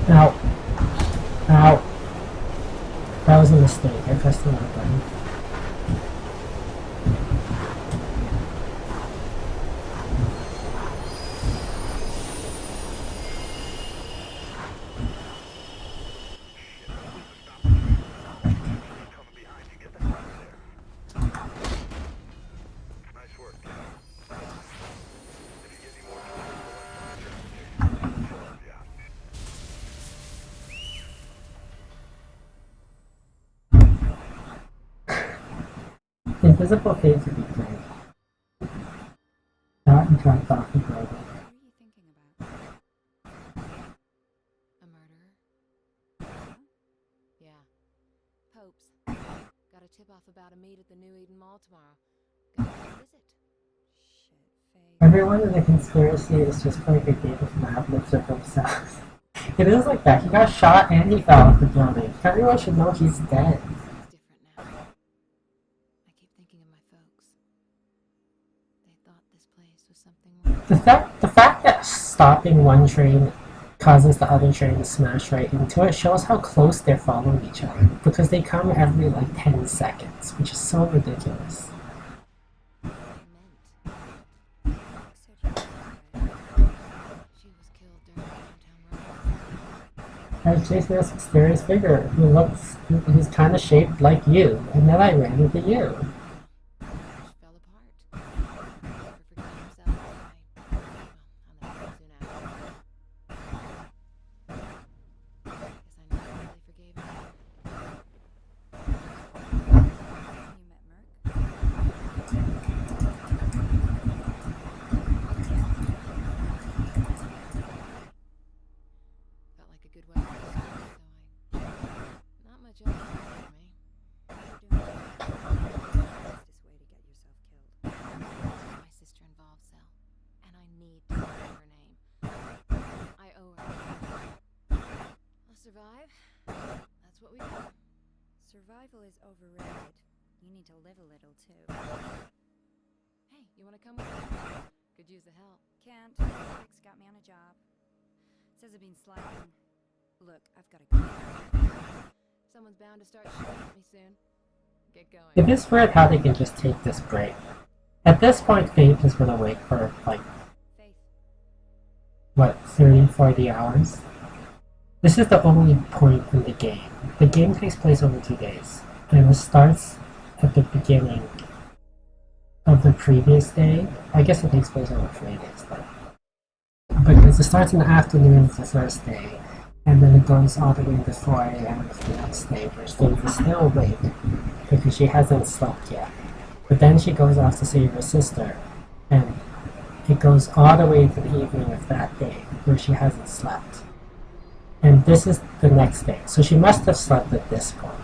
Ow. Ow. That was a mistake. I pressed the wrong button. Coming behind you, get the hell out of there. Nice work. If you get any more trouble, yeah. Invisible Faith would be great. That and dropped off the building. What are you thinking about? A murderer? Huh? Yeah. Popes. Got a tip off about a meet at the New Eden Mall tomorrow. Gotta go visit. Shit, Faye. Everyone in the conspiracy is just like a game of Mad Libs of themselves. It is like that. He got shot and he fell off the building. Everyone should know he's dead. It's different now. I keep thinking of my folks. They thought this place was something more. The fact that stopping one train causes the other train to smash right into it shows how close they're following each other. Because they come every like 10 seconds, which is so ridiculous. She was killed during the downtown riot. I was chasing this mysterious figure who's kind of shaped like you, and then I ran into you. Fell apart. Never forget himself. I'll never soon after. Guess I never really forgave him. You met Merc? That's what we do. Survival is overrated. You need to live a little too. Hey, you wanna come with me? Could use the help. Can't. Rick's got me on a job. Says I've been slacking. Look, I've got to go. Someone's bound to start shooting at me soon. Get going. It is weird how they can just take this break. At this point, Faith has been awake for, like, Faith. what, 30, 40 hours? This is the only point in the game. The game takes place over 2 days, and it starts at the beginning of the previous day. I guess it takes place over 3 days, though. Because it starts in the afternoon of the first day, and then it goes all the way to 4 a.m. of the next day, where Faith is still awake, because she hasn't slept yet. But then she goes off to save her sister, and it goes all the way to the evening of that day, where she hasn't slept. And this is the next day, so she must have slept at this point.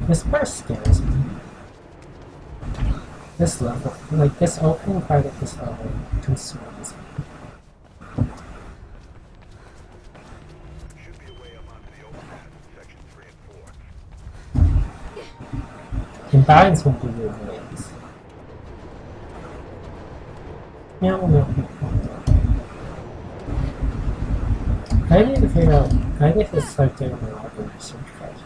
This part scares me. This level, like this opening part of this level, consumes me. Should be a way up onto the overpass in section 3 and 4. And balance will be your ways. I need to figure out, I need to start doing a lot of research project.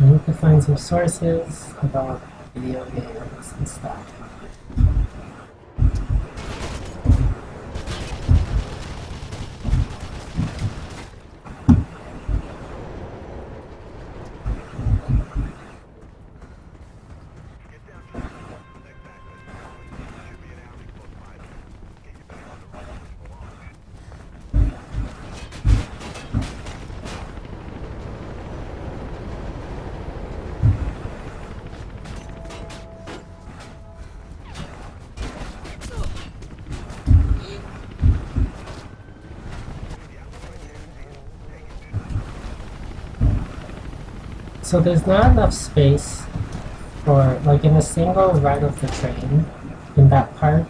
I need to find some sources about video games and stuff. Get down to the next access. Should be an alley close by there. Get you back on the road where you belong. So there's not enough space for, like in a single run of the train, in that part,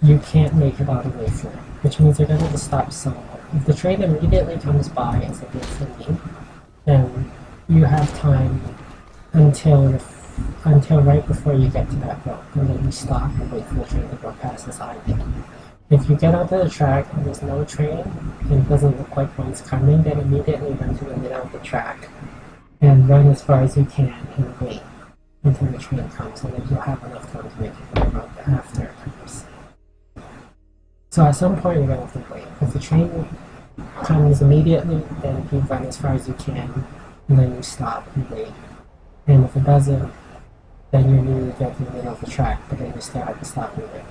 you can't make it all the way through, which means you're going to have to stop somewhere. If the train immediately comes by, as it did for me, then you have time until right before you get to that road, and then you stop and wait for the train to go past as I did. If you get onto the track and there's no train, and it doesn't look like one's coming, then immediately run to the middle of the track and run as far as you can and wait until the train comes, and then you'll have enough time to make it to the road after it comes. So at some point you're going to have to wait. If the train comes immediately, then you run as far as you can, and then you stop and wait. And if it doesn't, then you need to get to the middle of the track, but then you still have to stop and wait.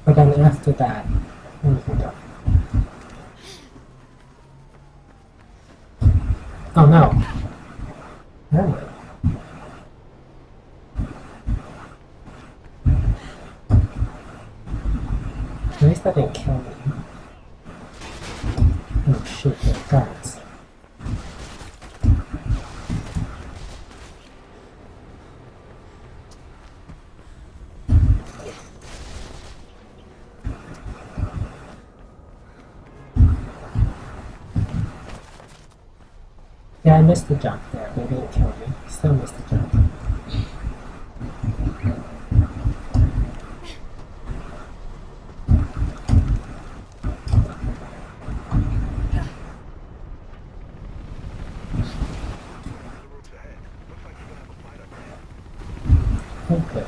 But then after that, then you can go. Oh no! Never mind. At least that didn't kill me. Oh shoot, they're guards. Yeah, I missed the jump there. They didn't kill me. Still missed the jump. The roof's ahead. Looks like you're gonna have a fight up there. Okay.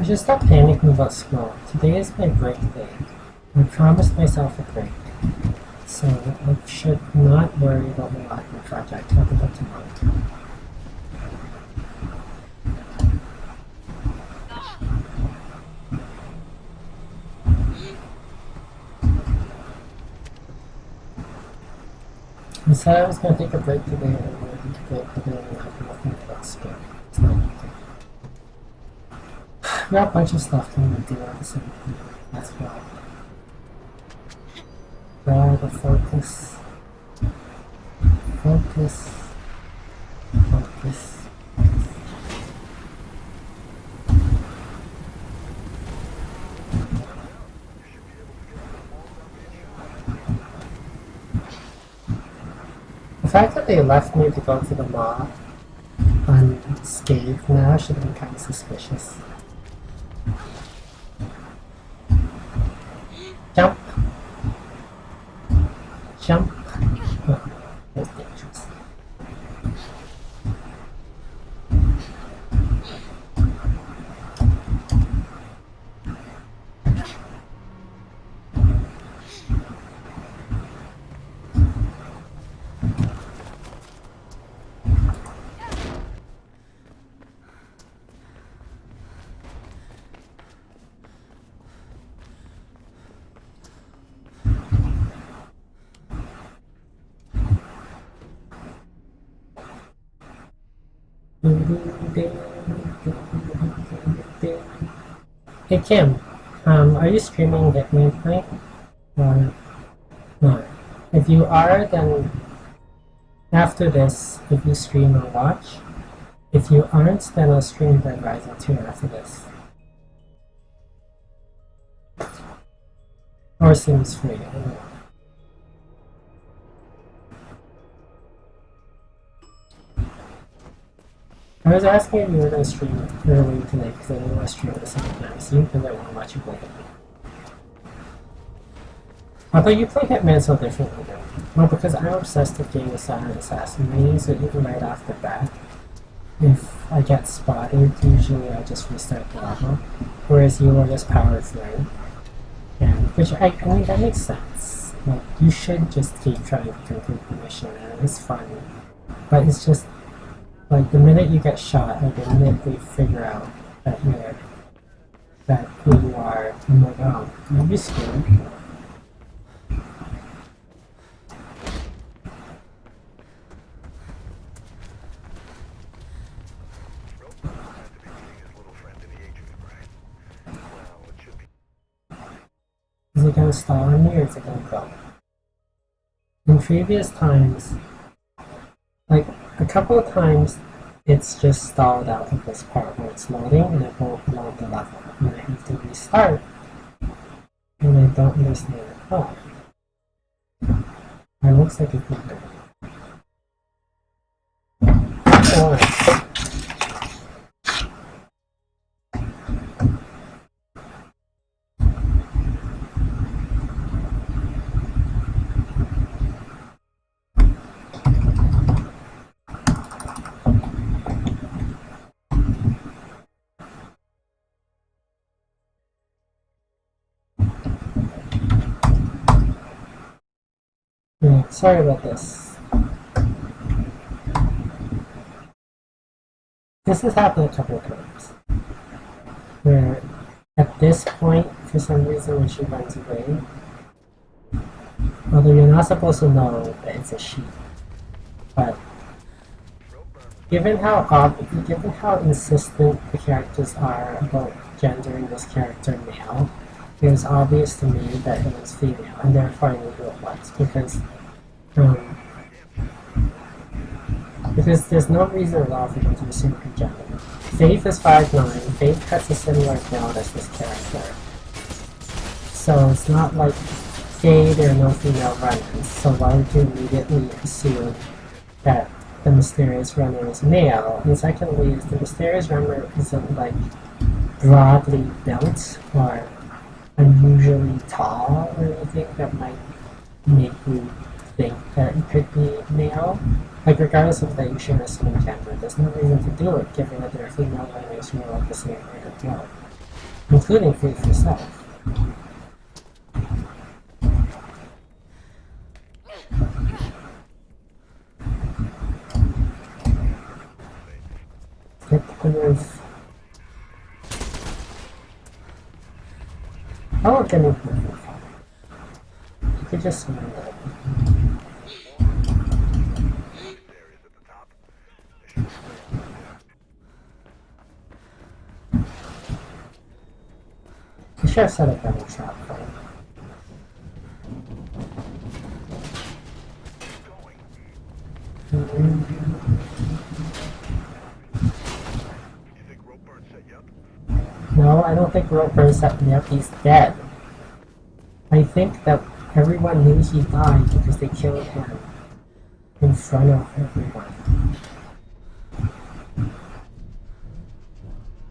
I should stop panicking about school. Today is my break day. I promised myself a break. So I should not worry about my Latin project. Talk about tomorrow. I said I was going to take a break today and I'm going to take a break today and I have nothing about school. It's not okay. I got a bunch of stuff to do at the same time. That's why. Gotta focus. Focus. Focus. The fact that they left me to go to the mall unscathed now should have been kind of suspicious. Jump. Jump. Oh, that's dangerous. Hey Kim, are you streaming Hitman tonight? Or not? If you are, then after this, if you stream or watch. If you aren't, then I'll stream Dead Rising 2 after this. Or Sims 3, I don't know. I was asking if you were going to stream early today because I didn't want to stream at the same time as you because I want to watch you play Hitman. Although you play Hitman so differently though. Well, because I'm obsessed with getting a silent assassin rating, so even right off the bat, if I get spotted, usually I just restart the level. Whereas you will just power through. And, which, I mean, that makes sense. Like, you should just keep trying to complete the mission, and it's fun. But it's just, like, the minute you get shot, like, the minute they figure out that who you are, I'm like, oh, don't be scared. Is it gonna stall on me or is it gonna go? In previous times, like a couple of times, it's just stalled out of this part where it's loading and it won't load the level. And I have to restart. And I don't understand how. It looks like it's not good. Alright. Yeah, sorry about this. This has happened a couple of times. Where at this point, for some reason, when she runs away, although you're not supposed to know that it's a she, but given how insistent the characters are about gendering this character male, it was obvious to me that it was female, and therefore I knew who it was, because there's no reason at all for them to assume her gender. Faith is 5'9", Faith cuts a similar build as this character. So it's not like, hey, there are no female runners, so why would you immediately assume that the mysterious runner is male? And secondly, is the mysterious runner isn't like broadly built or unusually tall or anything that might make you think that it could be male. Like regardless of that you share a skin camera, there's no reason to do it given that there are female runners who are like the same rate of build. including Faith herself. Get to the roof. I won't get into the roof. You could just surrender it. Areas at the top. There should be I should have set a better trap for it. going. You think Ropeburn set you up? No, I don't think Roper set me up. He's dead. I think that everyone knew he died because they killed him in front of everyone.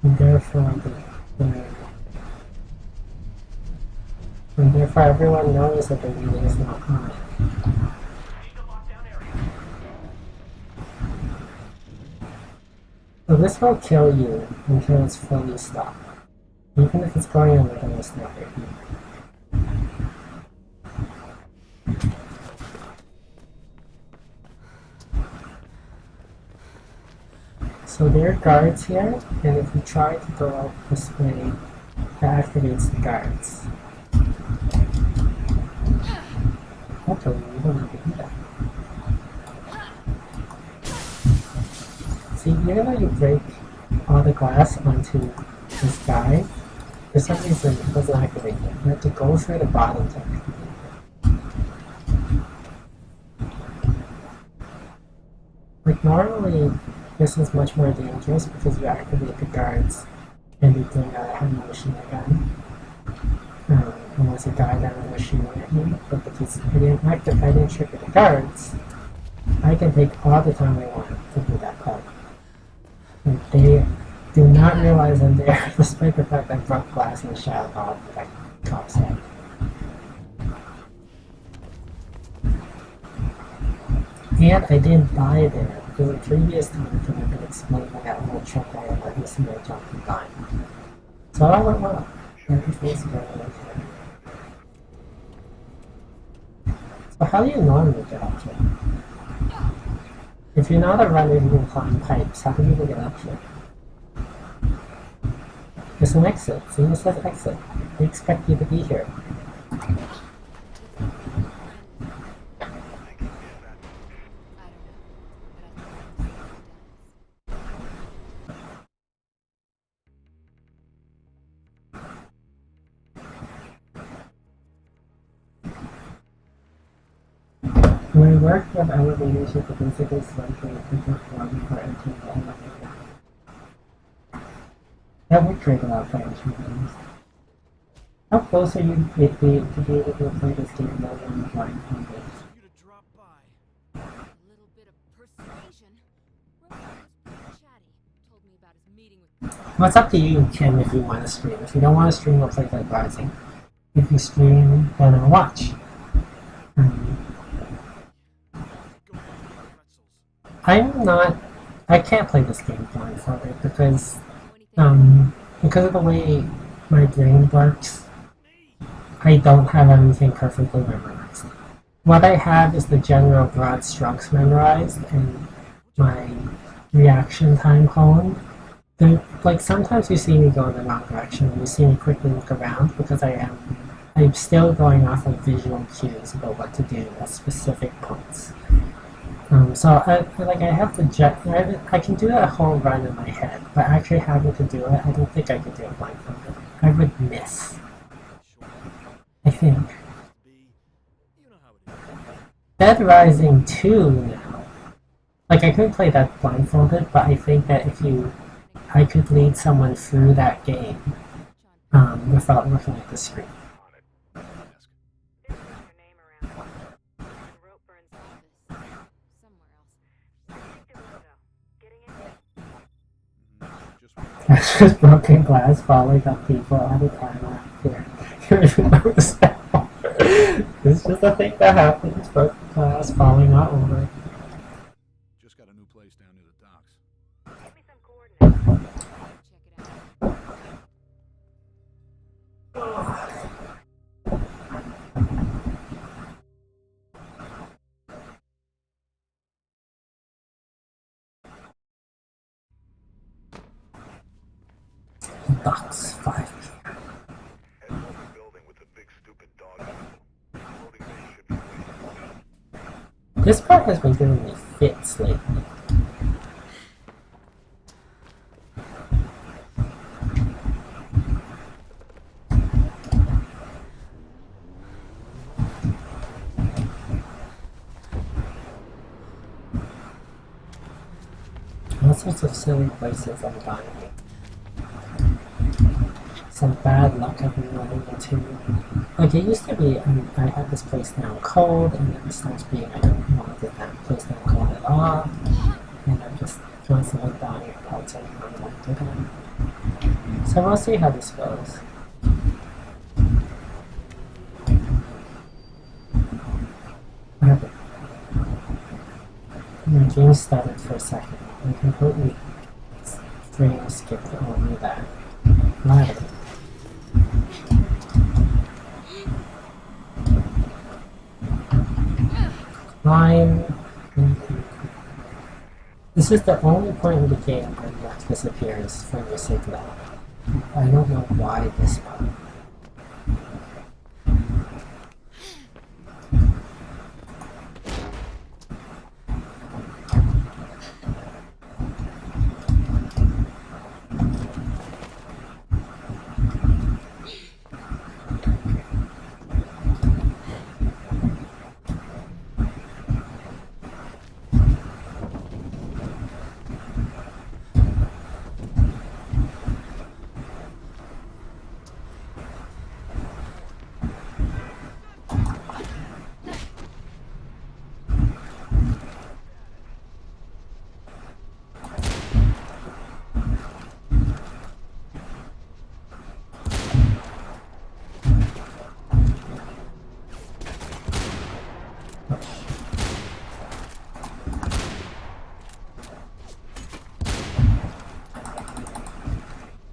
And therefore, and therefore everyone knows that the meeting is not on. So this will kill you until it's fully stopped. Even if it's going on with a sniper. So there are guards here, and if you try to go out this way, that activates the guards. Okay, you don't need to do that. See, even though you break all the glass onto this guy, for some reason it doesn't activate it. You have to go through the bottom to activate it. Like normally, this is much more dangerous because you activate the guards and you bring out a heavy machine gun. And there's a guy down there shooting at you, but because I didn't trigger the guards, I can take all the time I want to do that part. And they do not realize I'm there, despite the fact that I broke glass and shot off that cop's head. And I didn't die there, because the previous time I could have been explaining that little trick I had let Mr. May jump and die. So that went well. Everything's going okay. So how do you normally get up here? If you're not a runner who can climb pipes, how do you get up here? There's an exit. See, it says exit. They expect you to be here. When I worked with elevators, you could basically swipe through a different floor before entering the elevator. That would trigger a lot of fire shootings. How close are you to be able to play this game now when you're blindfolded? You to drop by. A little bit of persuasion. Roper was pretty chatty. Told me about his meeting with. Well, it's up to you, Kim, if you want to stream. If you don't want to stream, we'll play Dead Rising. If you stream, then I'll watch. I'm not. I can't play this game blindfolded because of the way my brain works. I don't have everything perfectly memorized. What I have is the general broad strokes memorized and my reaction time honed. Like sometimes you see me go in the wrong direction and you see me quickly look around because I'm still going off of visual cues about what to do at specific points. So I have to I can do a whole run in my head, but actually having to do it, I don't think I could do it blindfolded. I would miss. I think. Dead Rising 2 now. Like I could play that blindfolded, but I think that I could lead someone through that game without looking at the screen. That's just broken glass falling on people all the time around here. You don't even notice that. It's just a thing that happens, broken glass falling all over. Just got a new place down near the docks. Give me some coordinates. Check it out. Box 5. Head for the building with the big stupid dog whistle. Loading bay should be waiting. This part has been giving me fits lately. All sorts of silly places I'm dying. Some bad luck I've been running into. Like it used to be, I had this place now called, and then it starts being I don't want that place now called at all, and I'm just constantly dying of parts I don't want to die. So we'll see how this goes. My game started for a second. I completely frame skipped over that. Ladder. Climb. This is the only point in the game where luck disappears from your signal. I don't know why this part.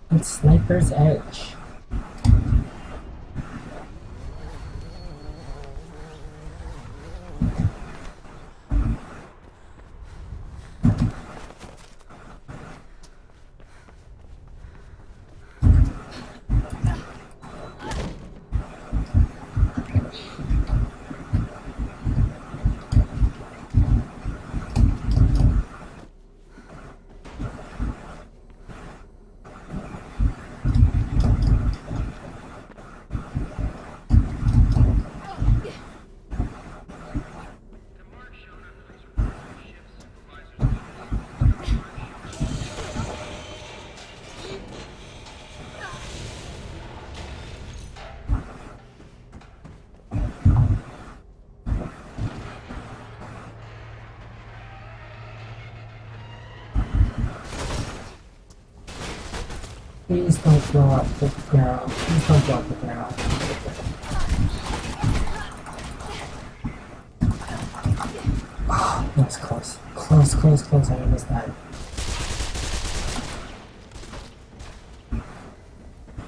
It's Sniper's Edge. Please don't blow up the barrel. Please don't blow up the barrel. Oh, that was close. Close. I almost died.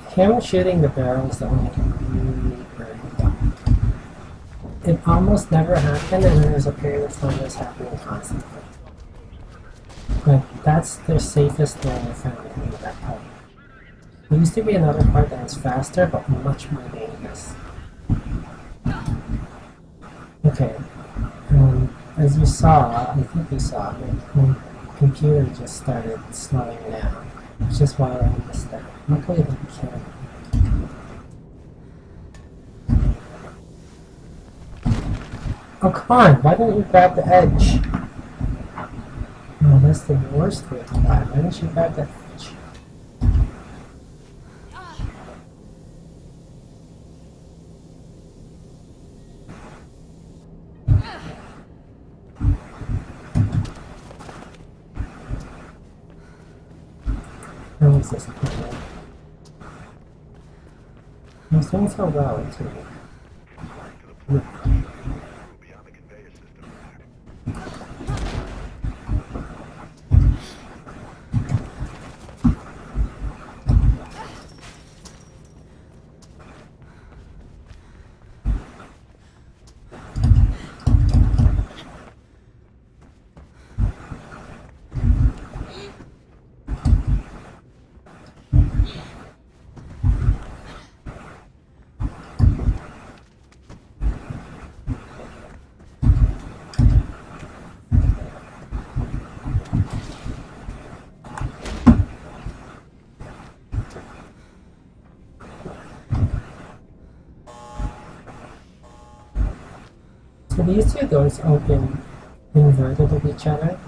Him shooting the barrel is the only thing really hurt. It almost never happened, and there was a period of time it was happening constantly. But that's their safest way I found to do that part. There used to be another part that was faster, but much more dangerous. Okay. As you saw, I think you saw, my computer just started slowing down. Which is why I missed that. Luckily, it didn't kill me. Oh, come on! Why didn't you grab the edge? No, that's the worst way to die. Why didn't you grab the edge? How is this? I was doing so well, too. Beyond the conveyor system. So these two doors open inverted of each other.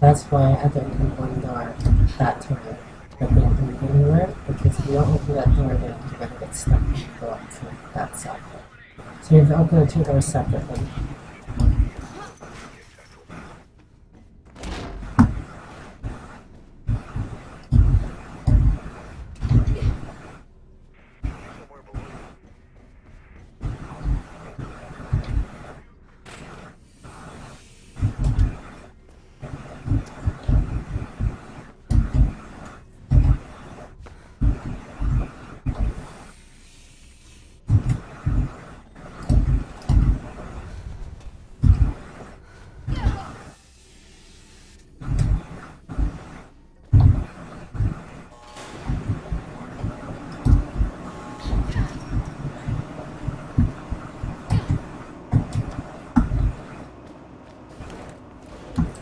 That's why I had to open one door that time. But they don't move anywhere, because if you don't open that door, then you're gonna get stuck going from that side. So you have to open the two doors separately. Somewhere below you.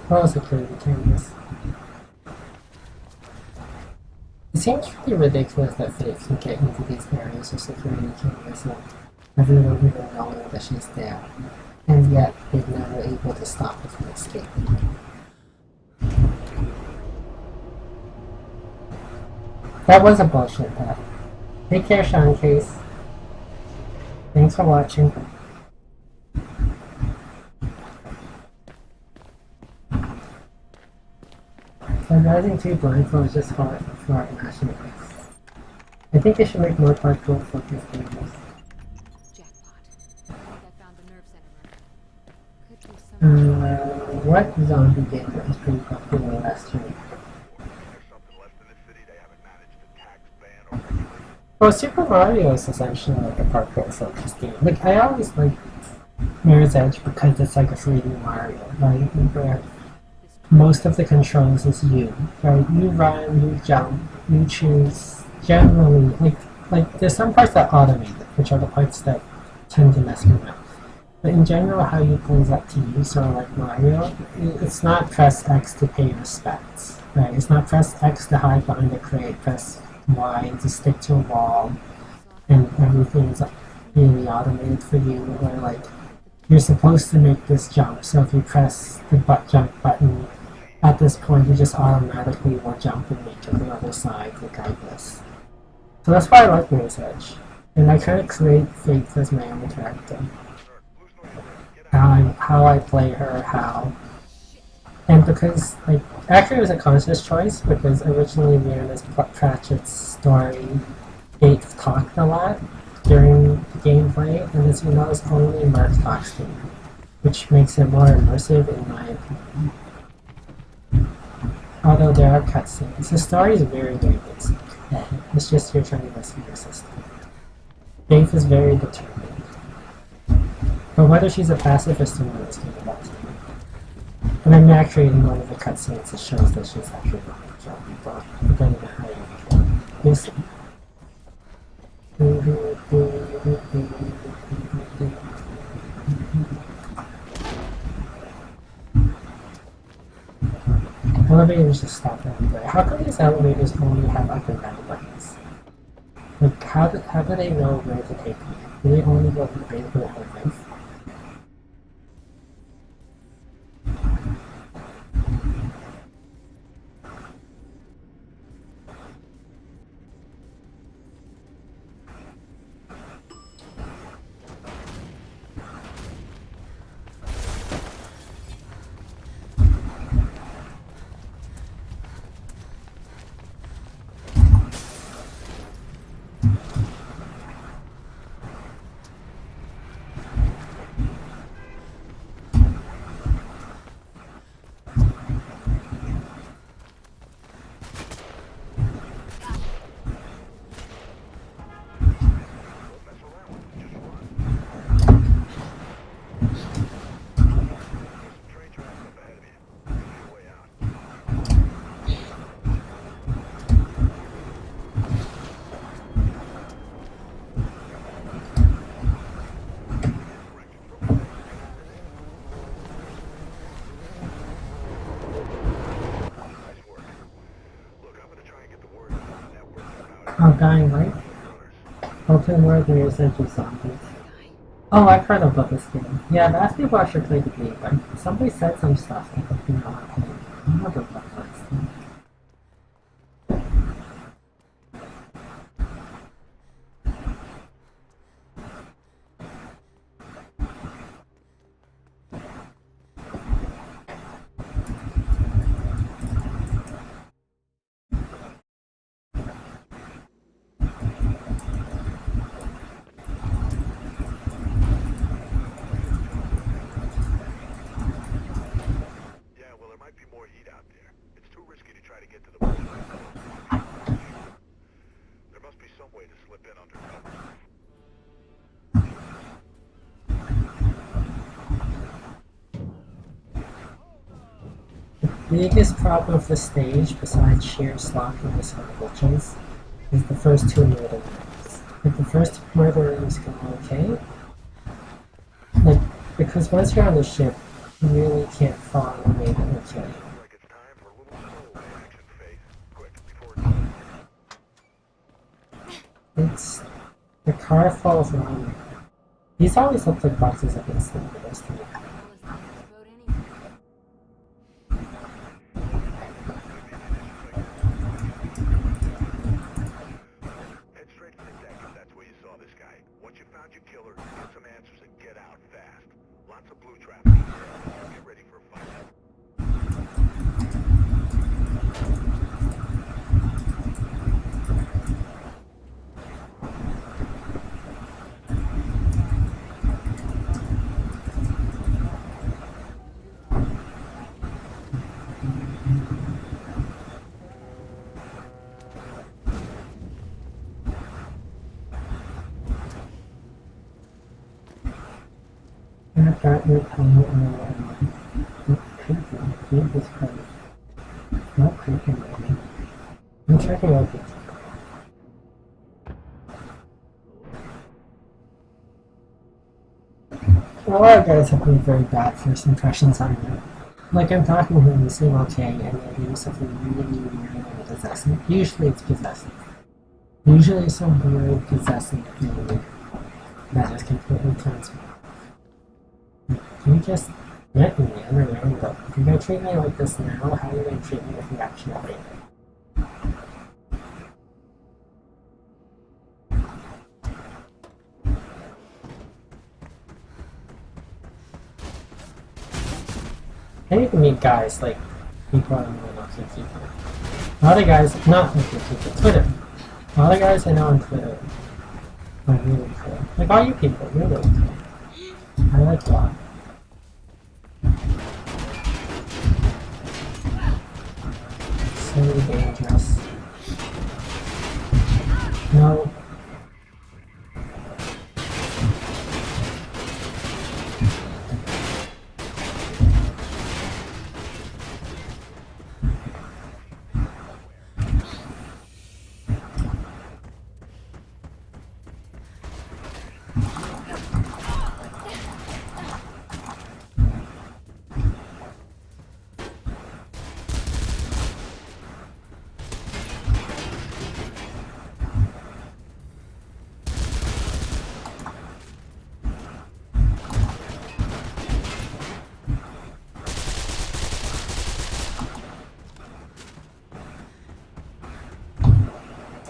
Well, security cameras. It seems really ridiculous that Faith can get into these areas of security cameras and everyone even knowing that she's there, and yet they're never able to stop her from escaping. That was a bullshit path. Take care, Sean Case. Thanks for watching. So Rising 2 Blindfold is just hard for our national race. I think they should make more parkour focused games. Jackpot. I think I found the nerve center room. Could be some. What zombie game that was pretty popular last year? There's something left in this city they haven't managed to tax, ban, or regulate. Well, Super Mario is essentially like a parkour focused game. Like, I always like Mirror's Edge because it's like a 3D Mario, right? Where most of the controls is you, right? You run, you jump, you choose. Generally, like there's some parts that automate it, which are the parts that tend to mess me up. But in general, how you play is up to you. So like Mario, it's not press X to pay respects, right? It's not press X to hide behind a crate, press Y to stick to a wall, and everything is really automated for you. Where like you're supposed to make this jump, so if you press the jump button at this point, you just automatically will jump and make it to the other side regardless. So that's why I like Mirror's Edge. And I kind of create Faith as my own character. How I play her, how. And because, like, actually it was a conscious choice, because originally Mirror's Pratchett's story, Faith talked a lot during the gameplay, and as you notice, only Mark talks to me, which makes it more immersive in my opinion. Although there are cutscenes, the story is very, very basic. It's just you're trying to listen to your system. Faith is very determined. But whether she's a pacifist or not is kind of up to you. And I'm actually in one of the cutscenes that shows that she's actually not a kill people, depending on how you kill them. You'll see. Elevators just stop everywhere. How come these elevators only have up and down buttons? Like, how do they know where to take me? Do they only go from basically the whole life? Oh, Dying Light? Open world Mirror's Edge of zombies. Oh, I've heard about this game. Yeah, the asked people actually played the game, but somebody said some stuff that I did not play. I don't know what that was. Yeah, well, there might be more heat out there. It's too risky to try to get to the boat. There must be some way to slip in undercover. The biggest problem with the stage, besides sheer sloppiness and glitches, is the first two murder rooms. If the first two murder rooms go okay, like, because once you're on the ship, you really can't follow the way that will kill you. Like it's time for a little solo action phase. Quick, before it's It's the car falls wrong. These always look like boxes against the windows to me. Well, is the next boat anyway? head straight for the deck if that's where you saw this guy. Once you found your killer, get some answers and get out fast. Lots of blue traffic. Get ready for a fight. And I've got your phone and creepy. Jesus Christ. Not creepy, man. I'm checking out this. A lot of guys have made very bad first impressions on me. Like, I'm talking to them, they seem okay, and they do something really weird and possessive. Usually it's possessive. Usually some weird possessive thing that just completely turns me off. You just met me, I don't know, but if you're gonna treat me like this now, how are you gonna treat me if you actually have it? I need to meet guys like people I know on Facebook. A lot of guys, not on Facebook, Twitter. A lot of guys I know on Twitter are really cool. Like all you people, you're really cool. I like a lot. So dangerous. No.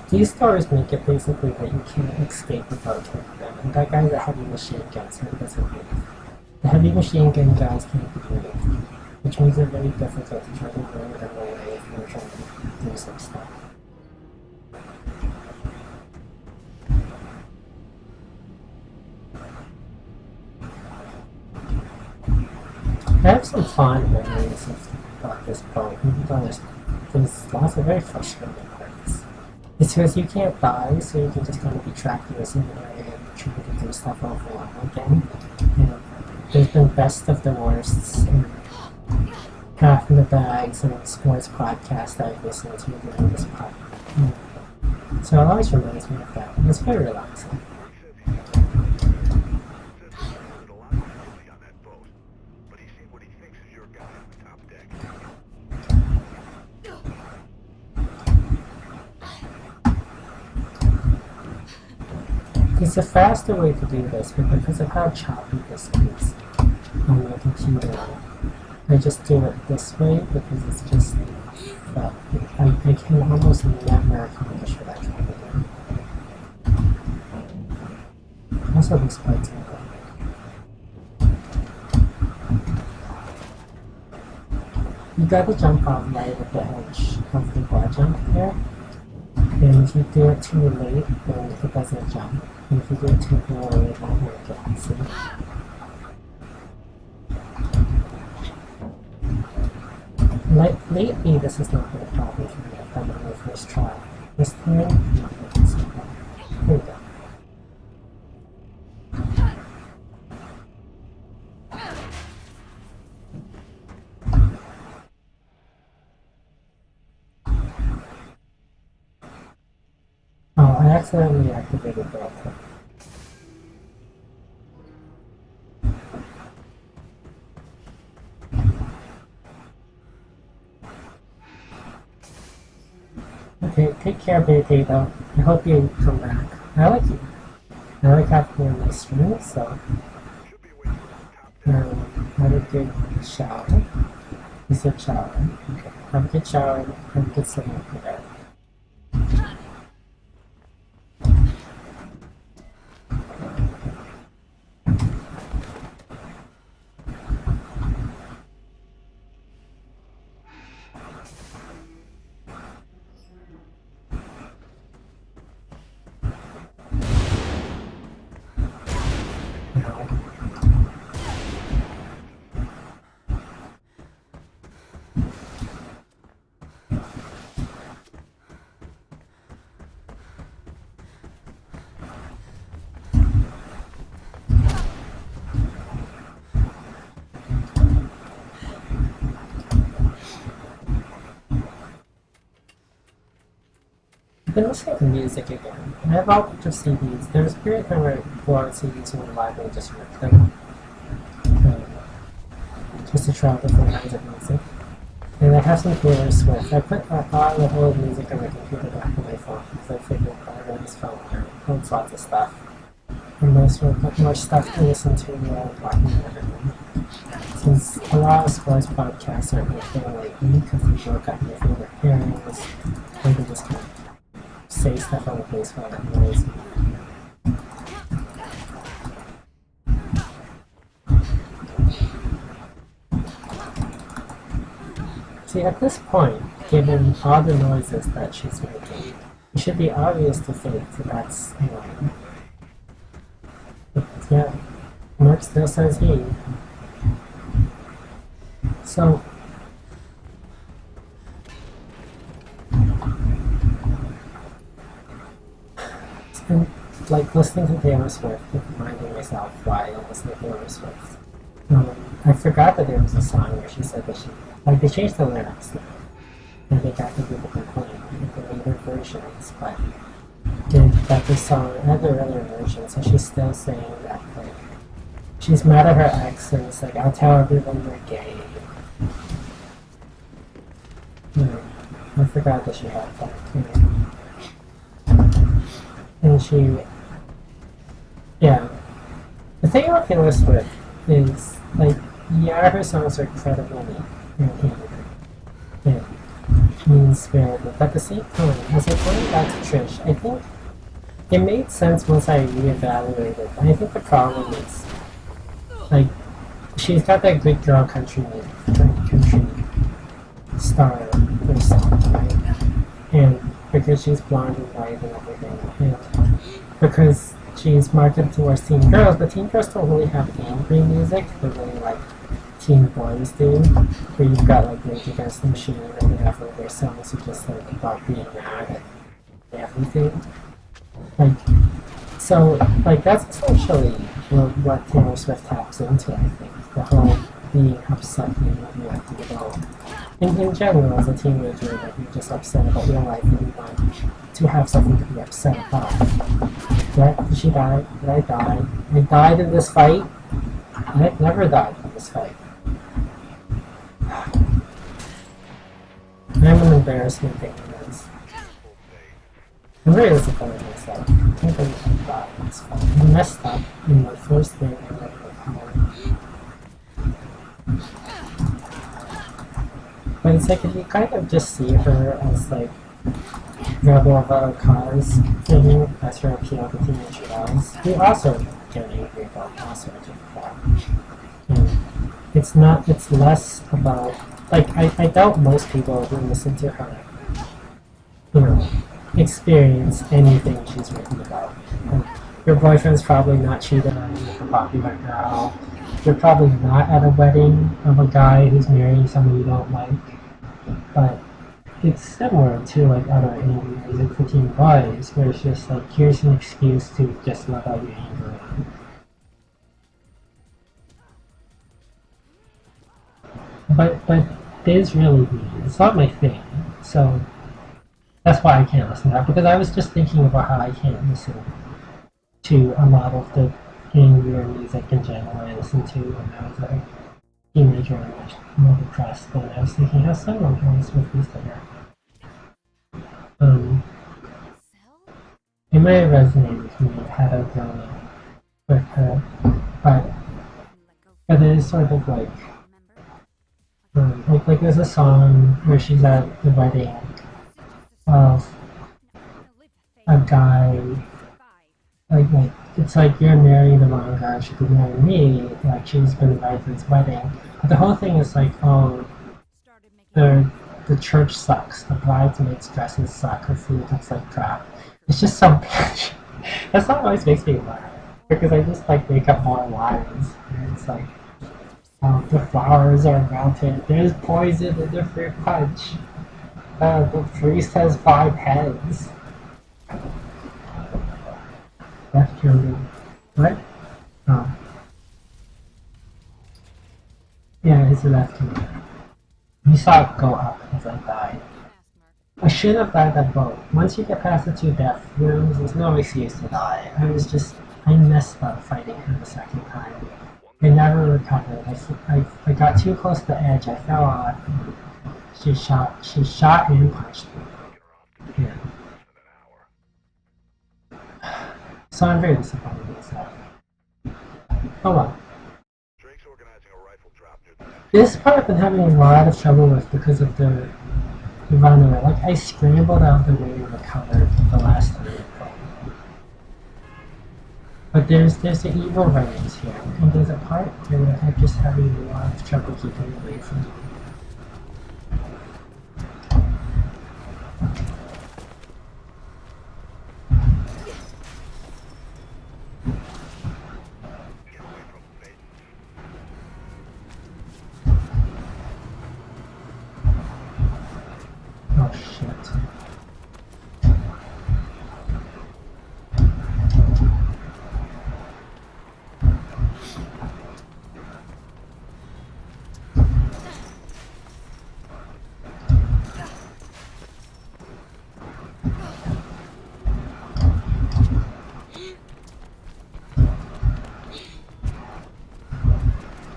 These stores make it basically that you can't escape without killing them. And that guy's a heavy machine gun, so he doesn't move. The heavy machine gun guys can't be moved, which makes it very difficult to try to lure them away if you're trying to do some stuff. I have some fond memories of this boat, even though there's lots of very frustrating parts. It's because you can't die, so you can just kind of be trapped in the same area and try to do stuff over and over again. You know, there's been best of the worsts and half in the bags and sports podcast I've listened to during this podcast. So it always reminds me of that. It's very relaxing. There's a lot of activity on that boat, but he's seen what he thinks is your guy on the top deck. It's a faster way to do this, but because of how choppy this is on my computer, I just do it this way because it's just, I can almost never accomplish what I try to do. Also, this part's good. You gotta jump off right at the edge of the bar jump here. And if you do it too late, then it doesn't jump. And if you do it too early, it won't make it. See? Lately, this has not been a problem for me. I've done it on my first try. This time, not making so bad. Here we go. Oh, I accidentally activated the output. Okay, take care, Potato. I hope you come back. I like you. I like having you on my stream, so have a good shower. You said shower. Okay. Have a good shower. Have a good sleep for bed. I've been listening to music again. I have all bunch of CDs. There was a period when I bought CDs from the library and just ripped them. Just to try out different kinds of music. And I have some Taylor Swift. I put all the whole music on my computer back on my phone because I figured I always phone now. Holds lots of stuff. And most more stuff to listen to talking about it. Since a lot of sports podcasts aren't my thing lately because they broke up my favorite pairings, they can just kind of say stuff on the baseball that annoys me. See, at this point, given all the noises that she's making, it should be obvious to Faith that that's annoying. But yeah, Mark still says he. So, and like listening to Taylor Swift and reminding myself why I listen to Taylor Swift. I forgot that there was a song where she said that they changed the lyrics now. I think after people complained with the later versions, but that the song had the earlier version, so she's still saying that like she's mad at her ex and it's like I'll tell everyone you're gay. I forgot that she had that too. And the thing about Taylor Swift is, like, yeah, her songs are incredibly and mean-spirited, but at the same time, as I pointed out to Trish, I think it made sense once I reevaluated. I think the problem is, like, she's got that good girl country star herself, right? And because she's blonde and white and everything, and because she's marketed towards teen girls, but teen girls don't really have angry music, they're really like teen boys do, where you've got like Rage Against the Machine or whatever, their songs are just like about being mad at everything. Like, so, like, that's essentially what Taylor Swift taps into, I think. The whole being upset being what you have to get over. In general, as a teenager, that you're just upset about your life and you want to have something to be upset about. Did she die? Did I die? I died in this fight? I never died in this fight. I'm an embarrassment thing in this. I'm very disappointed in myself. like, I think I thought it's fine. I messed up in the first thing I read the power. But it's like, if you kind of just see her as like rebel about a cause thing as her appeal to teenage girls, who also get angry about all sorts of crap. And it's less about, like, I doubt most people who listen to her, you know, experience anything she's written about. Like, your boyfriend's probably not cheating on you with a popular girl. You're probably not at a wedding of a guy who's marrying someone you don't like. But it's similar to like other indie music for teen boys, where it's just like, here's an excuse to just let out your anger. But Diz really mean. It's not my thing, so that's why I can't listen to that. Because I was just thinking about how I can't listen to a lot of the angrier music in general I listened to when I was a teenager and I was more depressed. And I was thinking how someone else with this there. It may have resonated with me had I grown up with her, but it is sort of like, like there's a song where she's at the wedding of a guy, like it's like, you're marrying the wrong guy, she could marry me, like she's been invited to this wedding. But the whole thing is like, oh, the church sucks, the bridesmaids' dresses suck, her food looks like crap. It's just so bitch. That song always makes me laugh, because I just like make up more lines. And it's like, the flowers are melted, there's poison in the fruit punch. The priest has 5 heads. Left children. What? Oh. Yeah, it's a left hand. You saw it go up as I died. I should have died that boat. Once you get past the 2 death rooms, there's no excuse to die. I messed up fighting her the second time. I never recovered. I got too close to the edge, I fell off. She shot and punched me. Yeah. So I'm very disappointed in myself. Oh well. Drake's organizing a rifle drop near the This part I've been having a lot of trouble with because of the runaway. Like, I scrambled out the way to recover the last time I played. But there's the evil writings here, and there's a part where I'm just having a lot of trouble keeping away from them. Oh shit.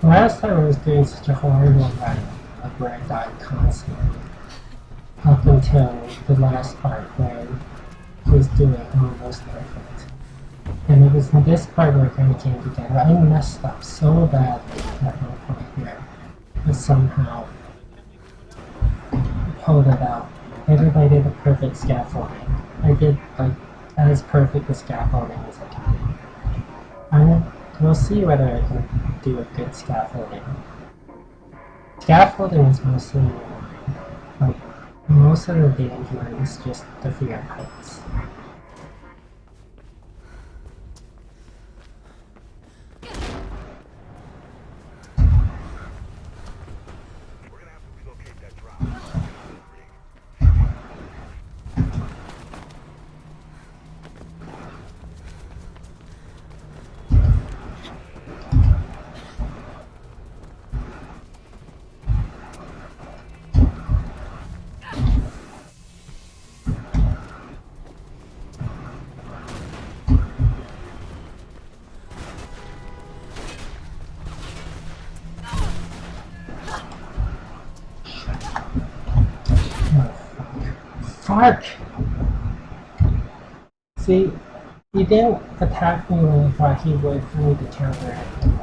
Last time I was doing such a horrible run, like where I died constantly. Up until the last part where he was doing almost perfect. And it was in this part where it kind of came together. I messed up so badly at one point here, but somehow pulled it out. I did a perfect scaffolding. I did like as perfect a scaffolding as I can. We'll see whether I can do a good scaffolding. Scaffolding is mostly like most of the danger is just the fear of heights. We're gonna have to relocate that drop. Fuck! See, he didn't attack me when I thought he would for me to counteract him.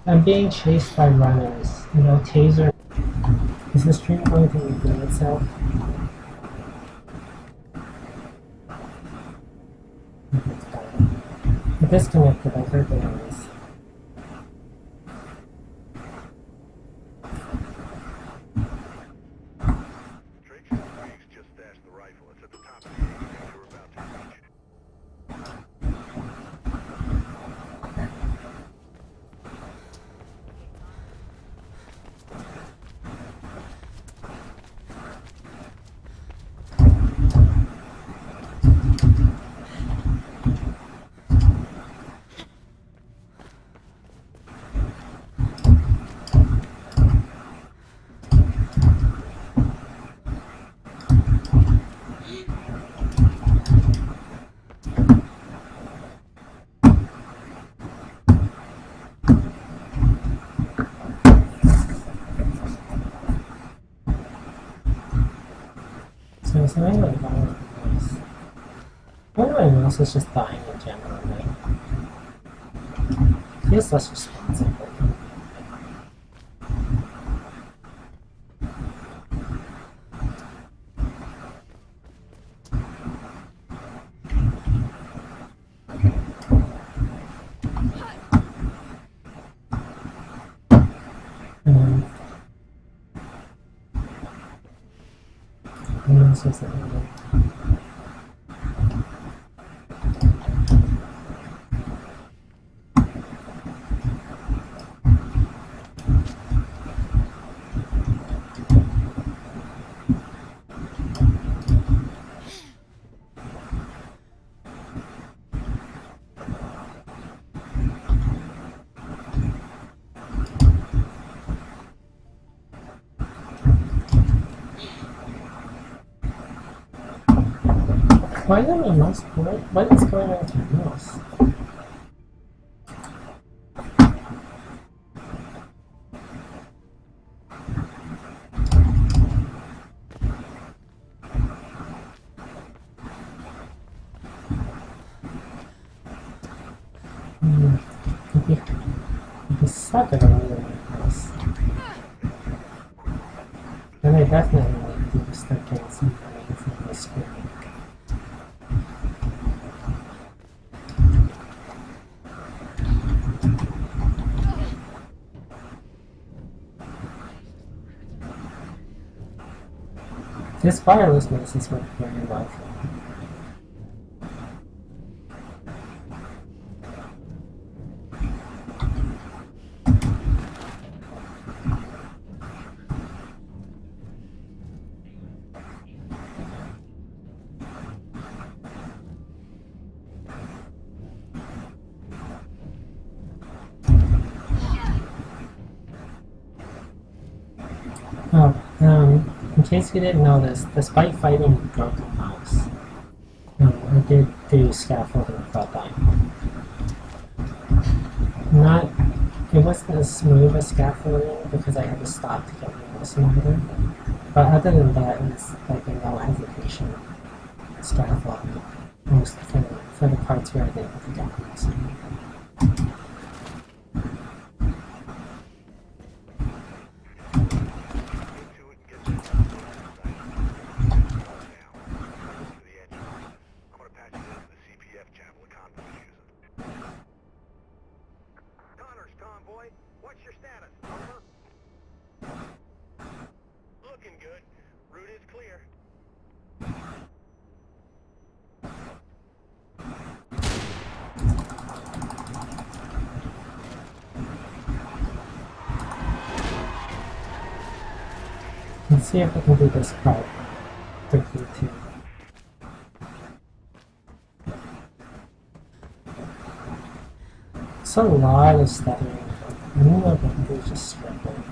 I'm being chased by runners. You know, taser. Is the stream going to redeem itself? It's fine. I disconnected, I heard the noise. Drake says Riggs just stashed the rifle. It's at the top of the area you're about to reach. So is something like wrong with the mouse? One of my mouse is just dying in general, like. Feels less responsive. What else was it? Why did my mouse work? What is going on with my mouse? It'd be suck if I really like mouse. Then I definitely like to start getting some money from the screen. This wireless mouse has worked very well for me. Oh, in case you didn't know this, despite fighting a broken mouse, I did do scaffolding without dying. It wasn't as smooth as scaffolding because I had to stop to get my mouse smoother. But other than that, it was like a no hesitation scaffolding most for the parts where I didn't have to get my mouse smoother. What's your status? Over. Looking good. Route is clear. Let's see if I can do this part quickly too. It's a lot of stuttering. I don't know if I can do just scribbling.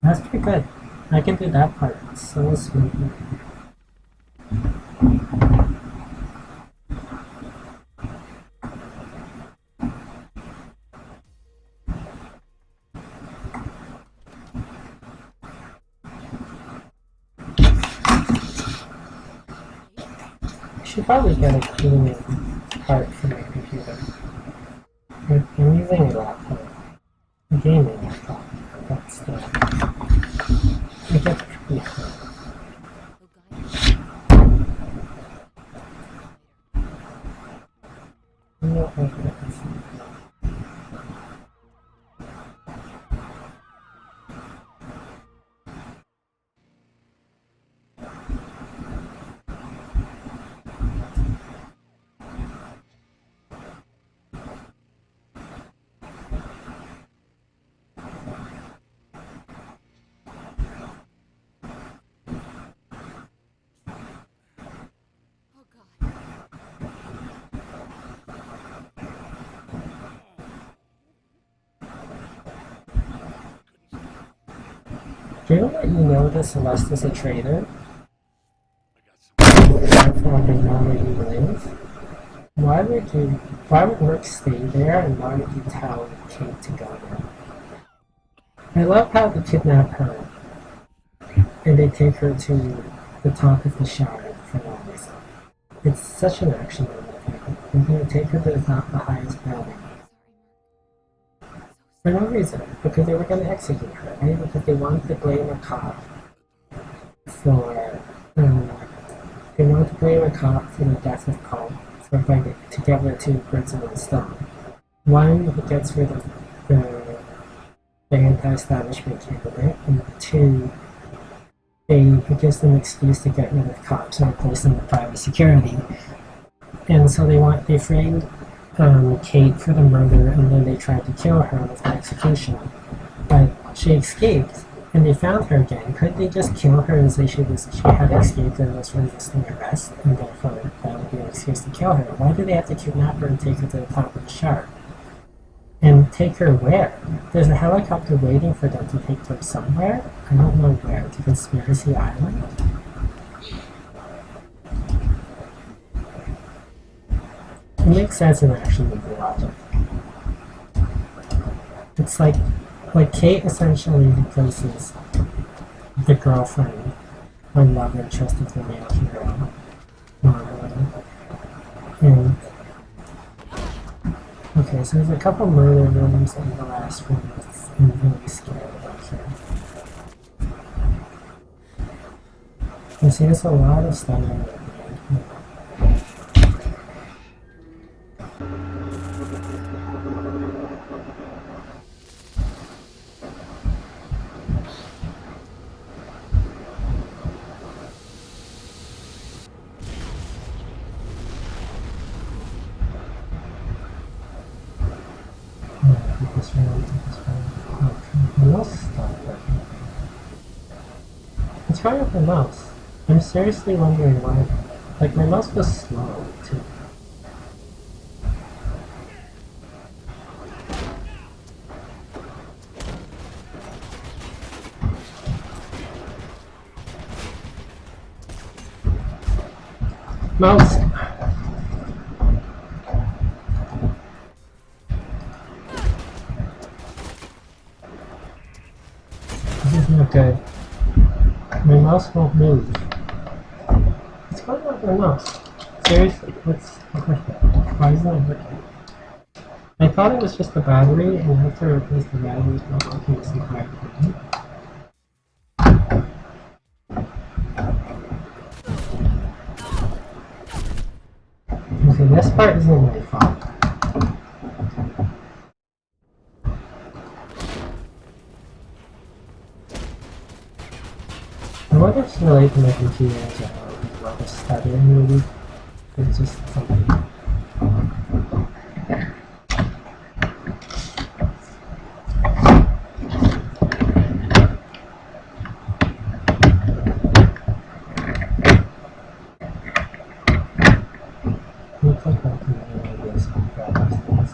That's pretty good. I can do that part so smoothly. I should probably get a cleaning part for my computer. I'm using a laptop. A gaming laptop. But still. It gets pretty hot. He'll guide you. I'm not going to get this. Oh God. Given that you know that Celeste is a traitor, therefore they know where you live, why would Rook stay there and why would you tell Kate to go there? I love how they kidnap her and they take her to the top of the shard for no reason. It's such an action movie. They're going to take her to the top of the highest building for no reason, because they were going to execute her, right? Because they wanted to blame a cop for they wanted to blame a cop for the death of Cole, for like to get rid of two birds in one stone. One, he gets rid of the anti-establishment candidate, and two, it gives them an excuse to get rid of cops and replace them with private security. And so they framed Kate for the murder, and then they tried to kill her with an execution. But she escaped, and they found her again. Couldn't they just kill her and say she had escaped and was resisting arrest, and therefore that would be an excuse to kill her? Why do they have to kidnap her and take her to the top of the shard? And take her where? There's a helicopter waiting for them to take her somewhere. I don't know where. To Conspiracy Island? It makes sense in action movie logic. It's like Kate essentially replaces the girlfriend or love interest of the male hero normally. And okay, so there's a couple murder rooms in the last room that I'm really scared about here. You see, there's a lot of stuff in there. What's wrong with my mouse? I'm seriously wondering why. Like, my mouse was slow, too. Mouse! This is not good. My mouse won't move. What's going on with my mouse? Seriously, why isn't it working? I thought it was just the battery, and I have to replace the battery. It's not working this entire thing. Okay, this part isn't my fault. I wonder if it's related to my computer as well, like a stuttering maybe. It's just something. Looks like I can do this and grab these things.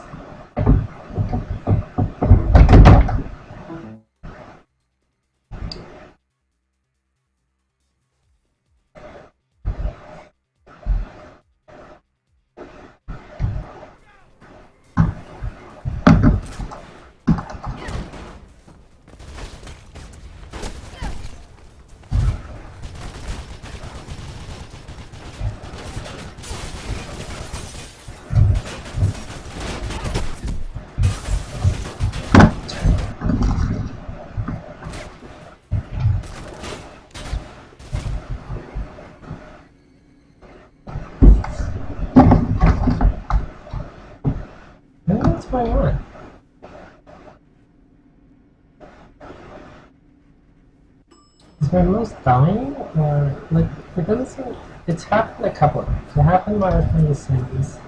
Is Merlot's dying? Or, like, it doesn't seem. It's happened a couple of times. It happened while I was playing The Sims.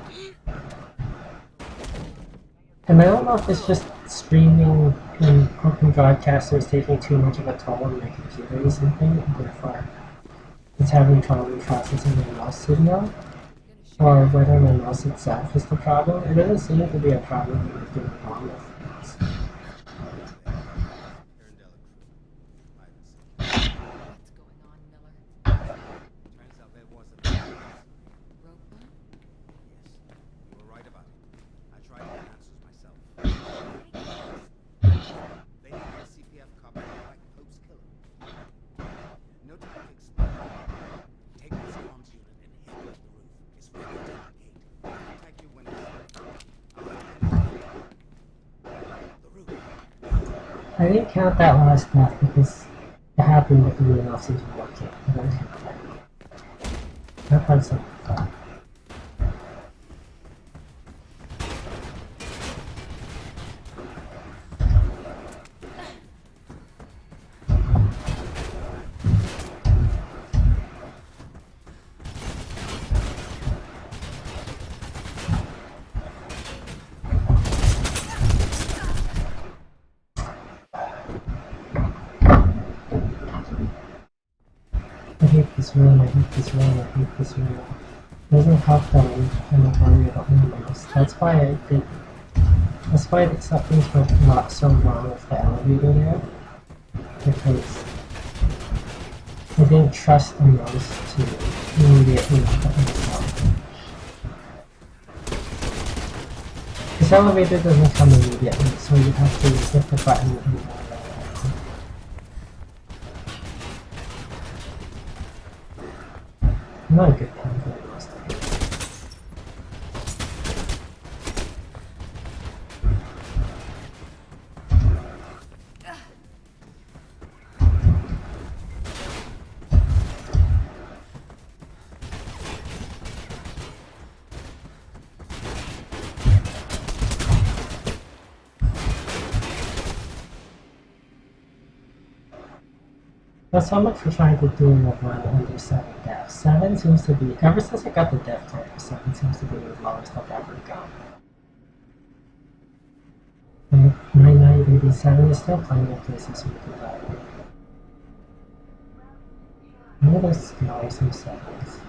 And I don't know if it's just streaming and open broadcasters taking too much of a toll on my computer or something, and therefore it's having trouble processing my mouse signal, or whether my mouse itself is the problem. It doesn't seem to be a problem that I'm doing wrong with it. Here in Delacruz, Ivan said. What's going on, Miller? Turns out there was a thing. Ropa? Yes, you were right about it. I tried to get answers myself. They need a CPF copy of Black Pope's killer. No time to explain. Take this comms unit and head up the roof. It's right at the gate. Contact you when it's the roof. I didn't count that last death because it happened with the enough season 1 kit. I don't count that. That part's like fun. I hate this room, I hate this room, I hate this room. It doesn't help that I'm a worry about my mouse. That's why something's not so wrong with the elevator there. Because I didn't trust the mouse to immediately put myself. This elevator doesn't come immediately, so you have to hit the button and not a good time for the mouse to hit. That's so much for trying to do a run under 7 deaths. 7 seems to be, ever since I got the death toll, 7 seems to be the lowest I've ever gone. And 9987 is still plenty of places we could die. I'm gonna scour some settings.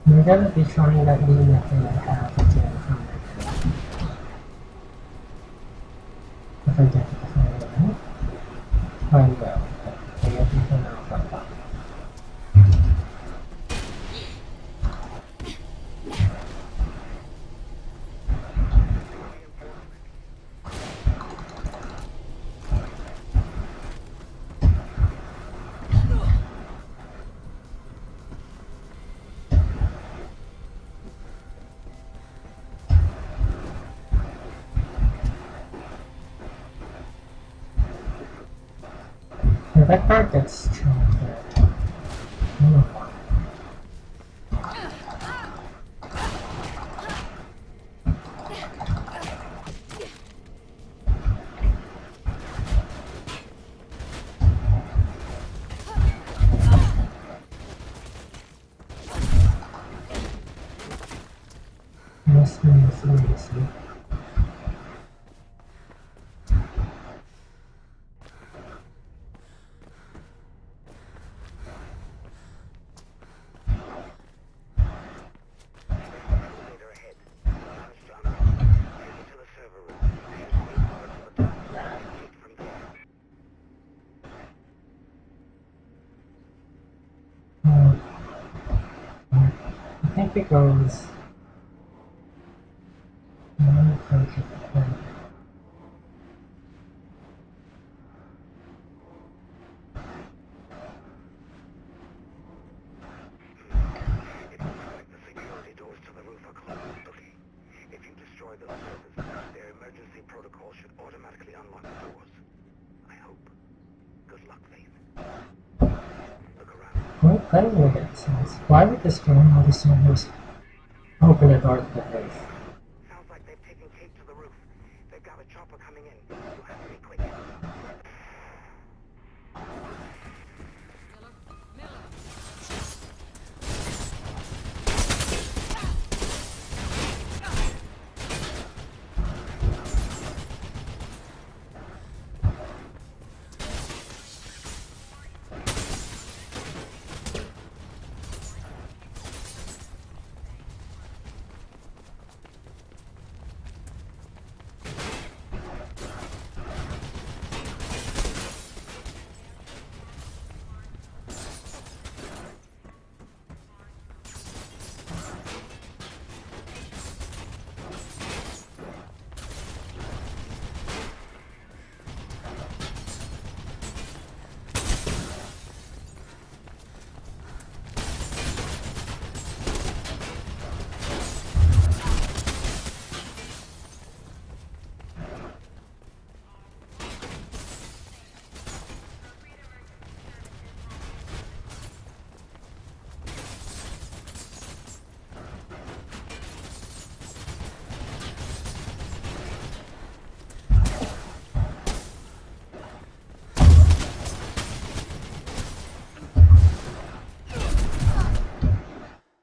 We're gonna be trying that new method I have again from it. If I get to the final one. I will, but I get people now like that. Yeah, that part gets changed there. See. Elevator ahead. Manage to unlock it. Take it to the server room. Shoot me parts on the top. Exit from there. I think it goes. It looks like the security doors to the roof are closed, okay? If you destroy those servers, their emergency protocol should automatically unlock the doors. I hope. Good luck, Faith. Look around. What? That doesn't make any sense. Why would destroying all the servers open a door to the roof? Sounds like they've taken Kate to the roof. They've got a chopper coming in. You'll have to be quick.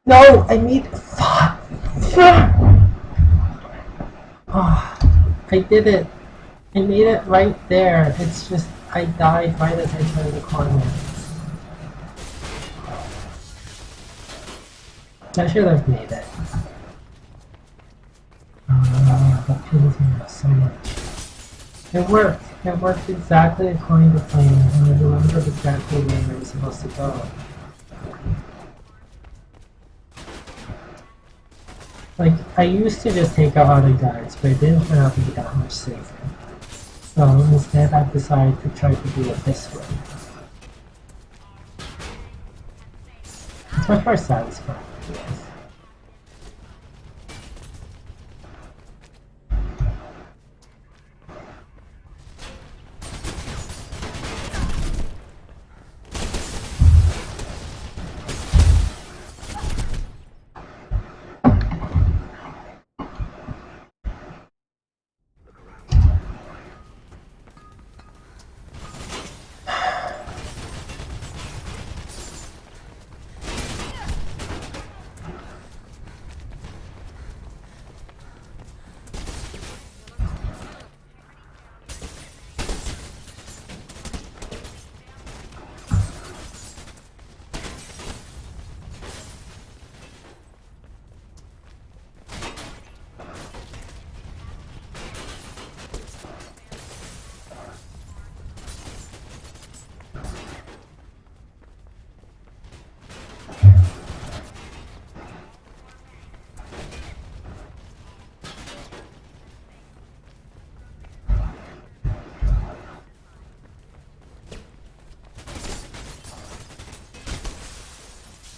No, I need. Fuck. Oh, I did it. I made it right there. It's just I died right as I turned the corner. I should have made it. That pains me so much. It worked. It worked exactly according to plan, and I remembered exactly where I was supposed to go. Like, I used to just take out other guards, but it didn't turn out to be that much safer. So instead I decided to try to do it this way. It's much more satisfying, I guess.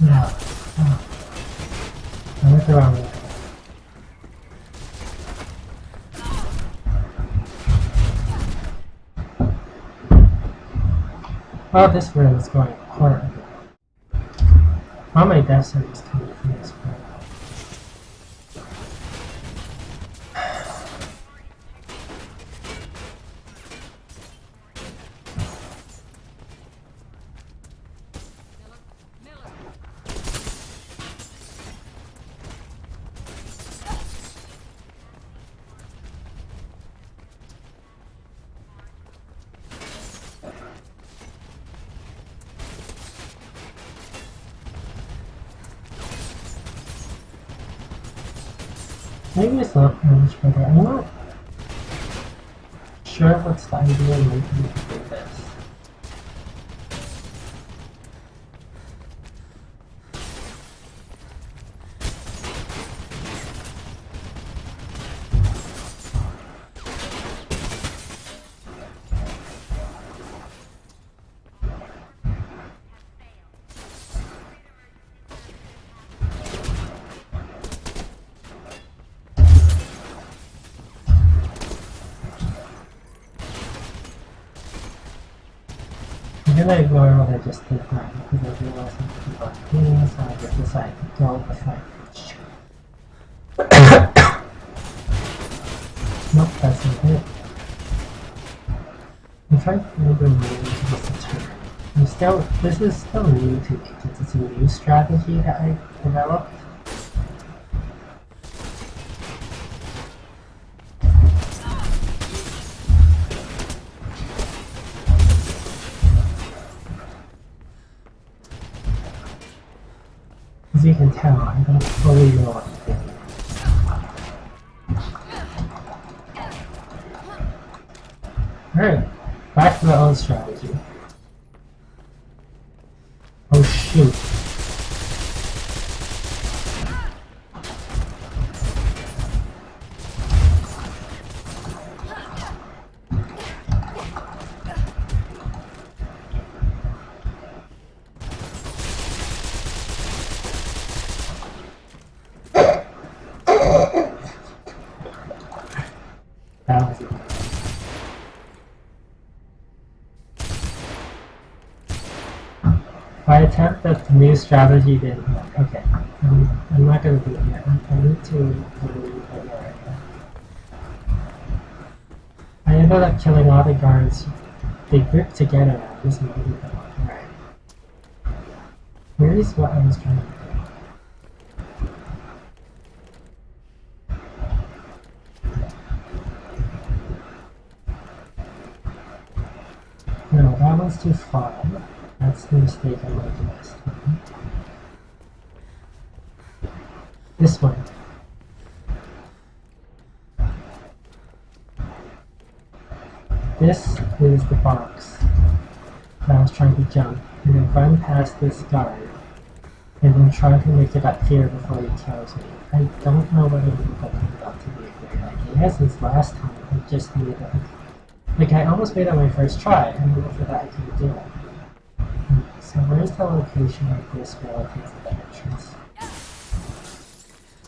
Yeah. Oh. I went the wrong way. Oh, this room is going horrible. All my deaths are just coming from this room. Maybe it's not much better. I'm not sure what's the ideal way to do this. I'm gonna ignore what I just did now because I realized I'm too on so I just decided to go with the fight. Nope, that's not it. I'm trying to remember my name to this turn. This is still new to me because it's a new strategy that I developed. As you can tell, I don't fully know what to do. Alright, back to the old strategy. Oh shoot. That was it. My attempt at the new strategy didn't work. Okay, I'm not gonna do it yet. I need to leave the area. I ended up killing all the guards. They grouped together now. This might be the one. Right. Where is what I was trying to do? No, that one's too far. That's the mistake I made last time. This one. This is the box that I was trying to jump, and then run past this guard, and then try to make it up here before he kills me. I don't know whether that turned out to be a great idea, since last time I just made it. Like, I almost made it my first try, and then after that I couldn't do it. So where's the location of this relative to the entrance?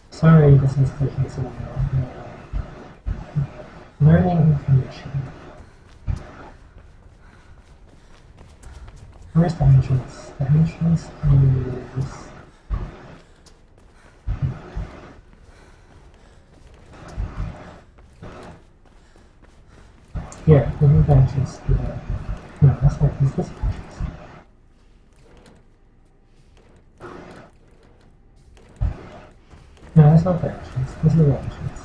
Sorry, this is taking so long. Learning information. Where's the entrance? The entrance is... Here, this is the entrance to the... No, that's not... Is this the entrance? No, that's not the entrance. This is the entrance.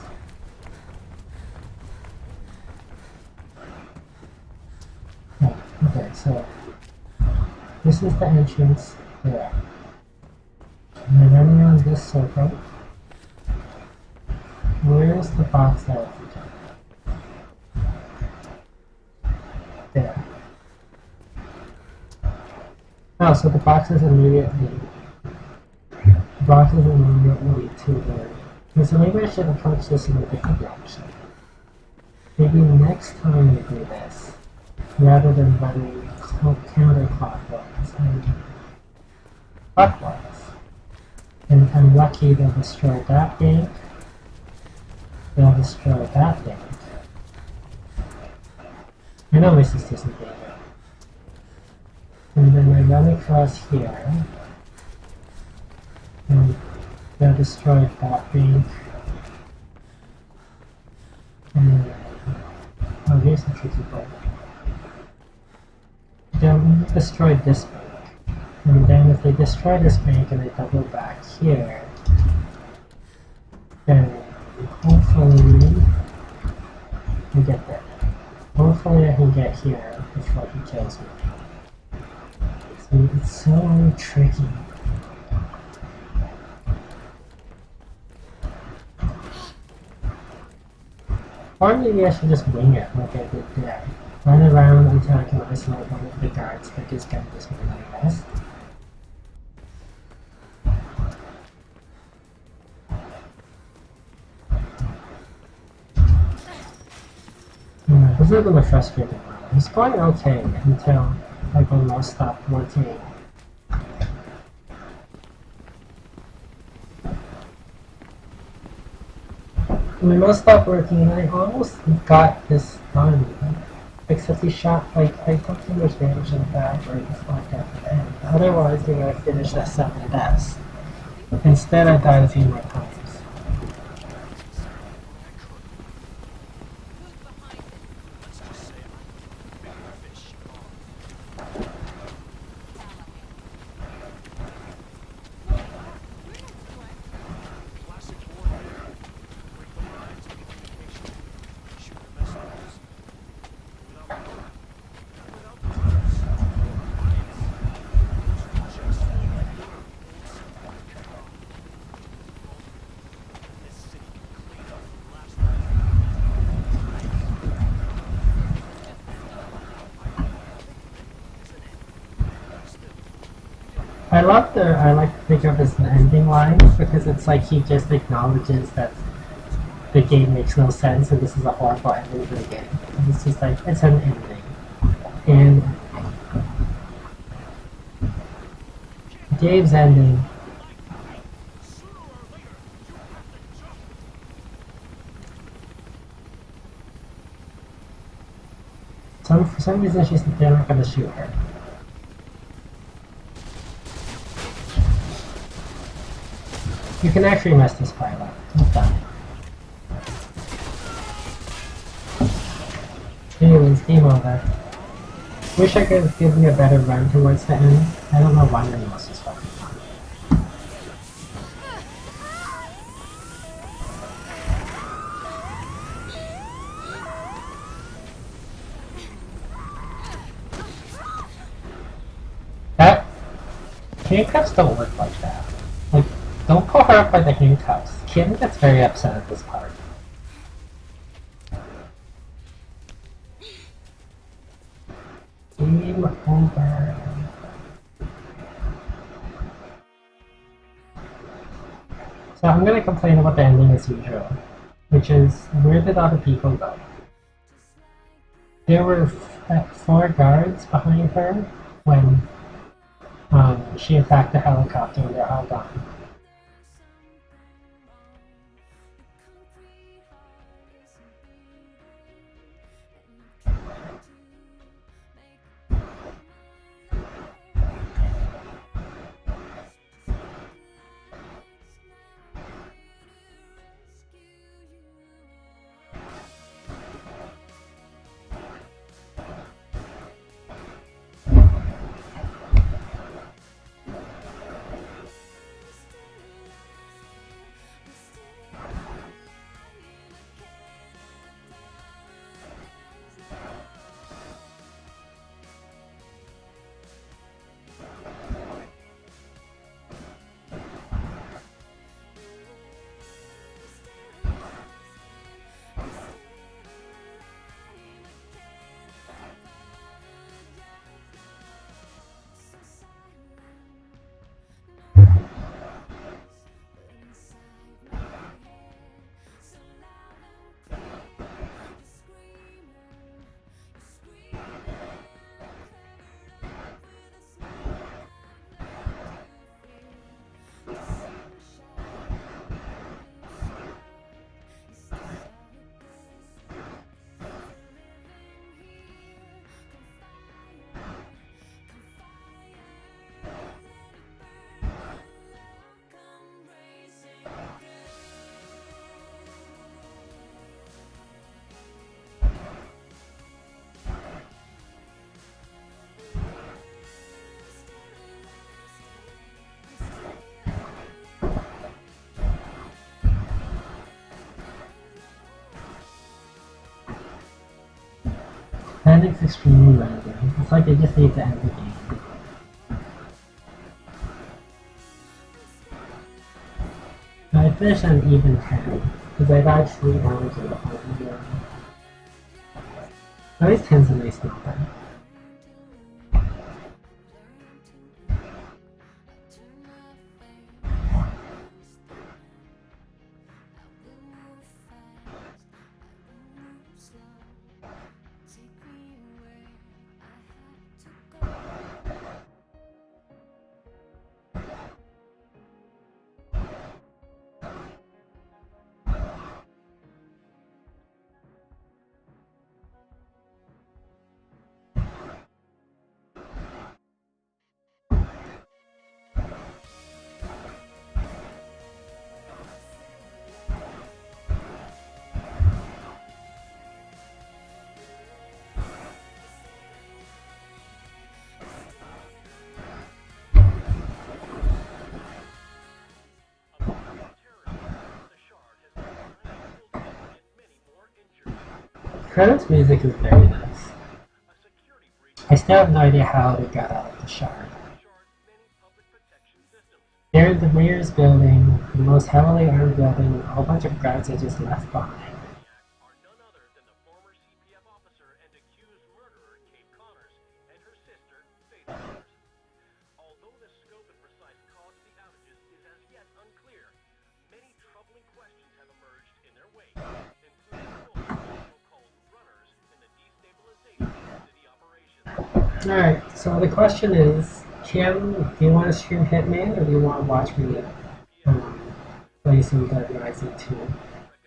No, okay, so... This is the entrance there. And then running around this circle. Where's the box that I have to jump? There. Oh, so the box is immediately... The box is immediately to the... Okay, so maybe I should approach this in a different direction. Maybe next time we do this, rather than running counterclockwise and clockwise. And if I'm lucky, they'll destroy that bank. They'll destroy that bank. I know my sister's in danger. And then I run across here. And they'll destroy that bank. And then, oh, here's the tricky part. They'll destroy this bank. And then if they destroy this bank and they double back here, then hopefully I get there. Hopefully I can get here before he kills me. So it's so tricky. Or maybe I should just wing it like I did there. Run around until I can isolate one of the guards that is getting this really fast. This is a little frustrating one. It's going okay until like almost stopped working. When almost stopped working and I almost got this done. Except he shot like I took too much damage in the back or just like at the end. Otherwise we would have finished at 7 deaths. Instead I died a few more times. Let's just say I'm a bigger fish. Classic warfare. Break the lines of communication. Shoot the messengers. Without the troops, no alliance. Those are just this city can clean up from last I like to think of as an ending line because it's like he just acknowledges that the game makes no sense and this is a horrible ending to the game. And it's just like, it's an ending. And Gabe's ending. For some reason they're not gonna shoot her. You can actually mess this pilot. It's done. Anyways, game over. Wish I could give me a better run towards the end. I don't know why anyone else is fucking fun. That handcuffs don't work like that. Like, don't pull her up by the handcuffs. Kim gets very upset at this part. Game over. So I'm gonna complain about the ending as usual, which is, where did all the people go? There were 4 guards behind her when she attacked the helicopter and they're all gone. music's extremely random. It's like they just need to end the game. I finished on even 10, because I got 3 hours of the whole game. At least 10's a nice number. Credits music is very nice. I still have no idea how they got out of the shard. They're in the mayor's building, the most heavily armed building, with a whole bunch of guards they just left behind. Alright, so the question is, Kim, do you want to stream Hitman or do you want to watch me play some Dead Rising 2?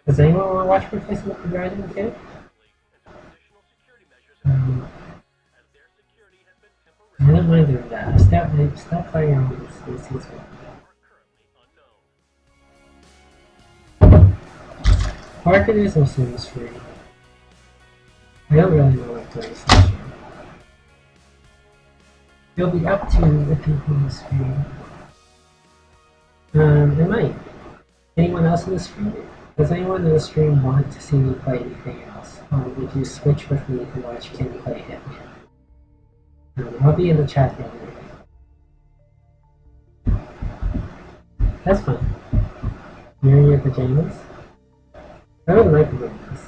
Does anyone want to watch me play some Dead Rising 2? I don't mind doing that. Stop playing around with this season. Market is also in free. I don't really know what to do. You'll be up to the people in the stream. It might. Anyone else in the stream? Does anyone in the stream want to see me play anything else? Or would you switch with me to watch Kim play Hitman? I'll be in the chat room. That's fun. You're in your pajamas? I don't like pajamas.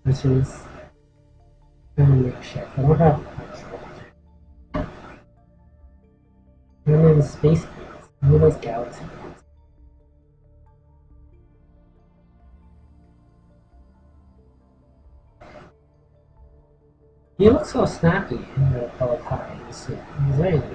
Which is kind of makeshift. I don't have I'm in space games. I'm in those galaxy games. He looks so snappy in the bow tie and the suit. He's very nice.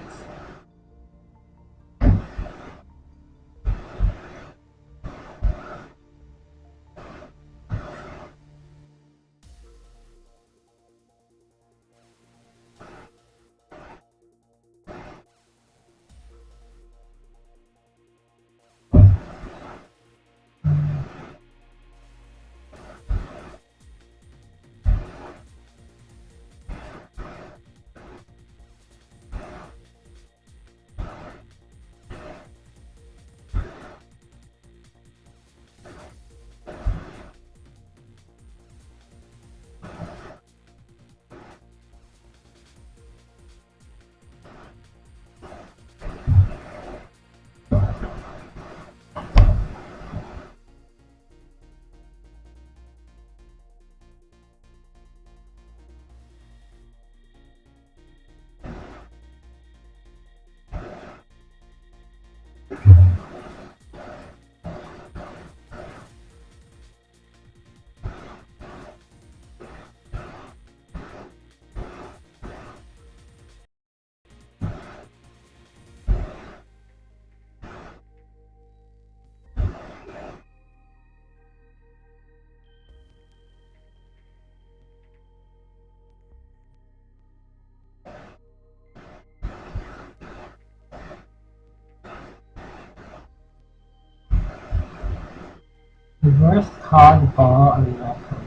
Reverse card ball and left hand.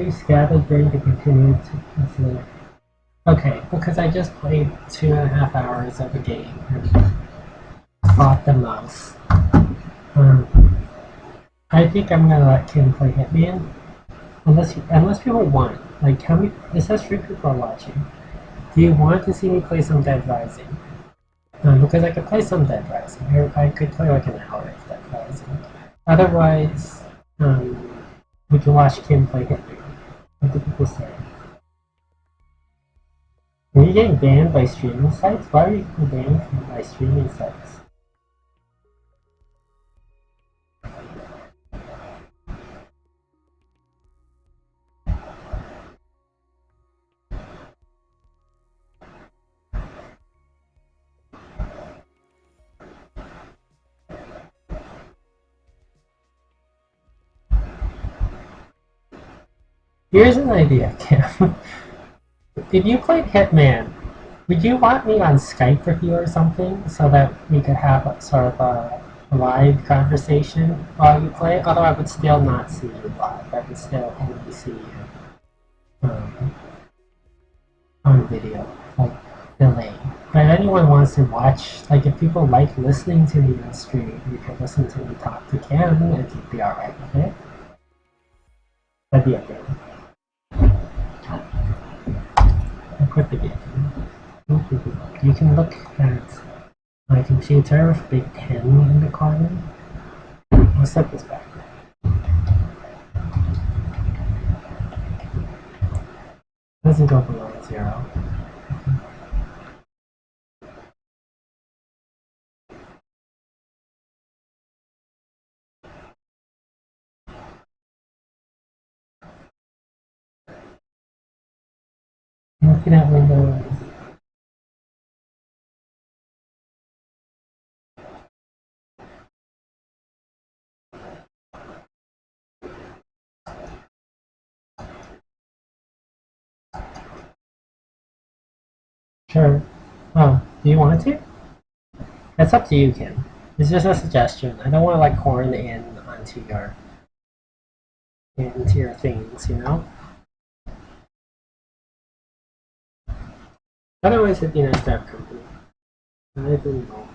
Do scattered brain to continue to okay, because I just played 2.5 hours of a game and fought the mouse. I think I'm gonna let Kim play Hitman. Unless people want. Like, how many? It says 3 people are watching. Do you want to see me play some Dead Rising? Because I could play some Dead Rising. Or I could play like an hour of Dead Rising. Otherwise, we can watch Kim play Hitman. What do people say? Are you getting banned by streaming sites? Why are you getting banned by streaming sites? Here's an idea, Kim. If you played Hitman, would you want me on Skype with you or something so that we could have a, sort of a live conversation while you play? Although I would still not see you live. I would still only see you on video, like delay. But if anyone wants to watch, like if people like listening to me on stream, you can listen to me talk to Kim and you'd be alright with it. That'd be okay. I quit the game. You can look at my computer with Big 10 in the corner. I'll set this back. Doesn't go below 0. I'm looking at Windows. Sure. Oh, do you want to? That's up to you, Kim. It's just a suggestion. I don't want to like horn in onto your things, you know? Otherwise it'd be nice to have company. I don't know.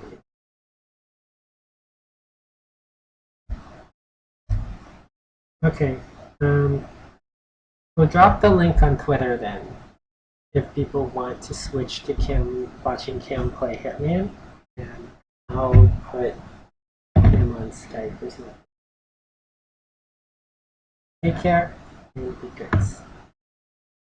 Okay. We'll drop the link on Twitter then. If people want to switch to Kim, watching Kim play Hitman, and I'll put him on Skype or something. Take care, and be good.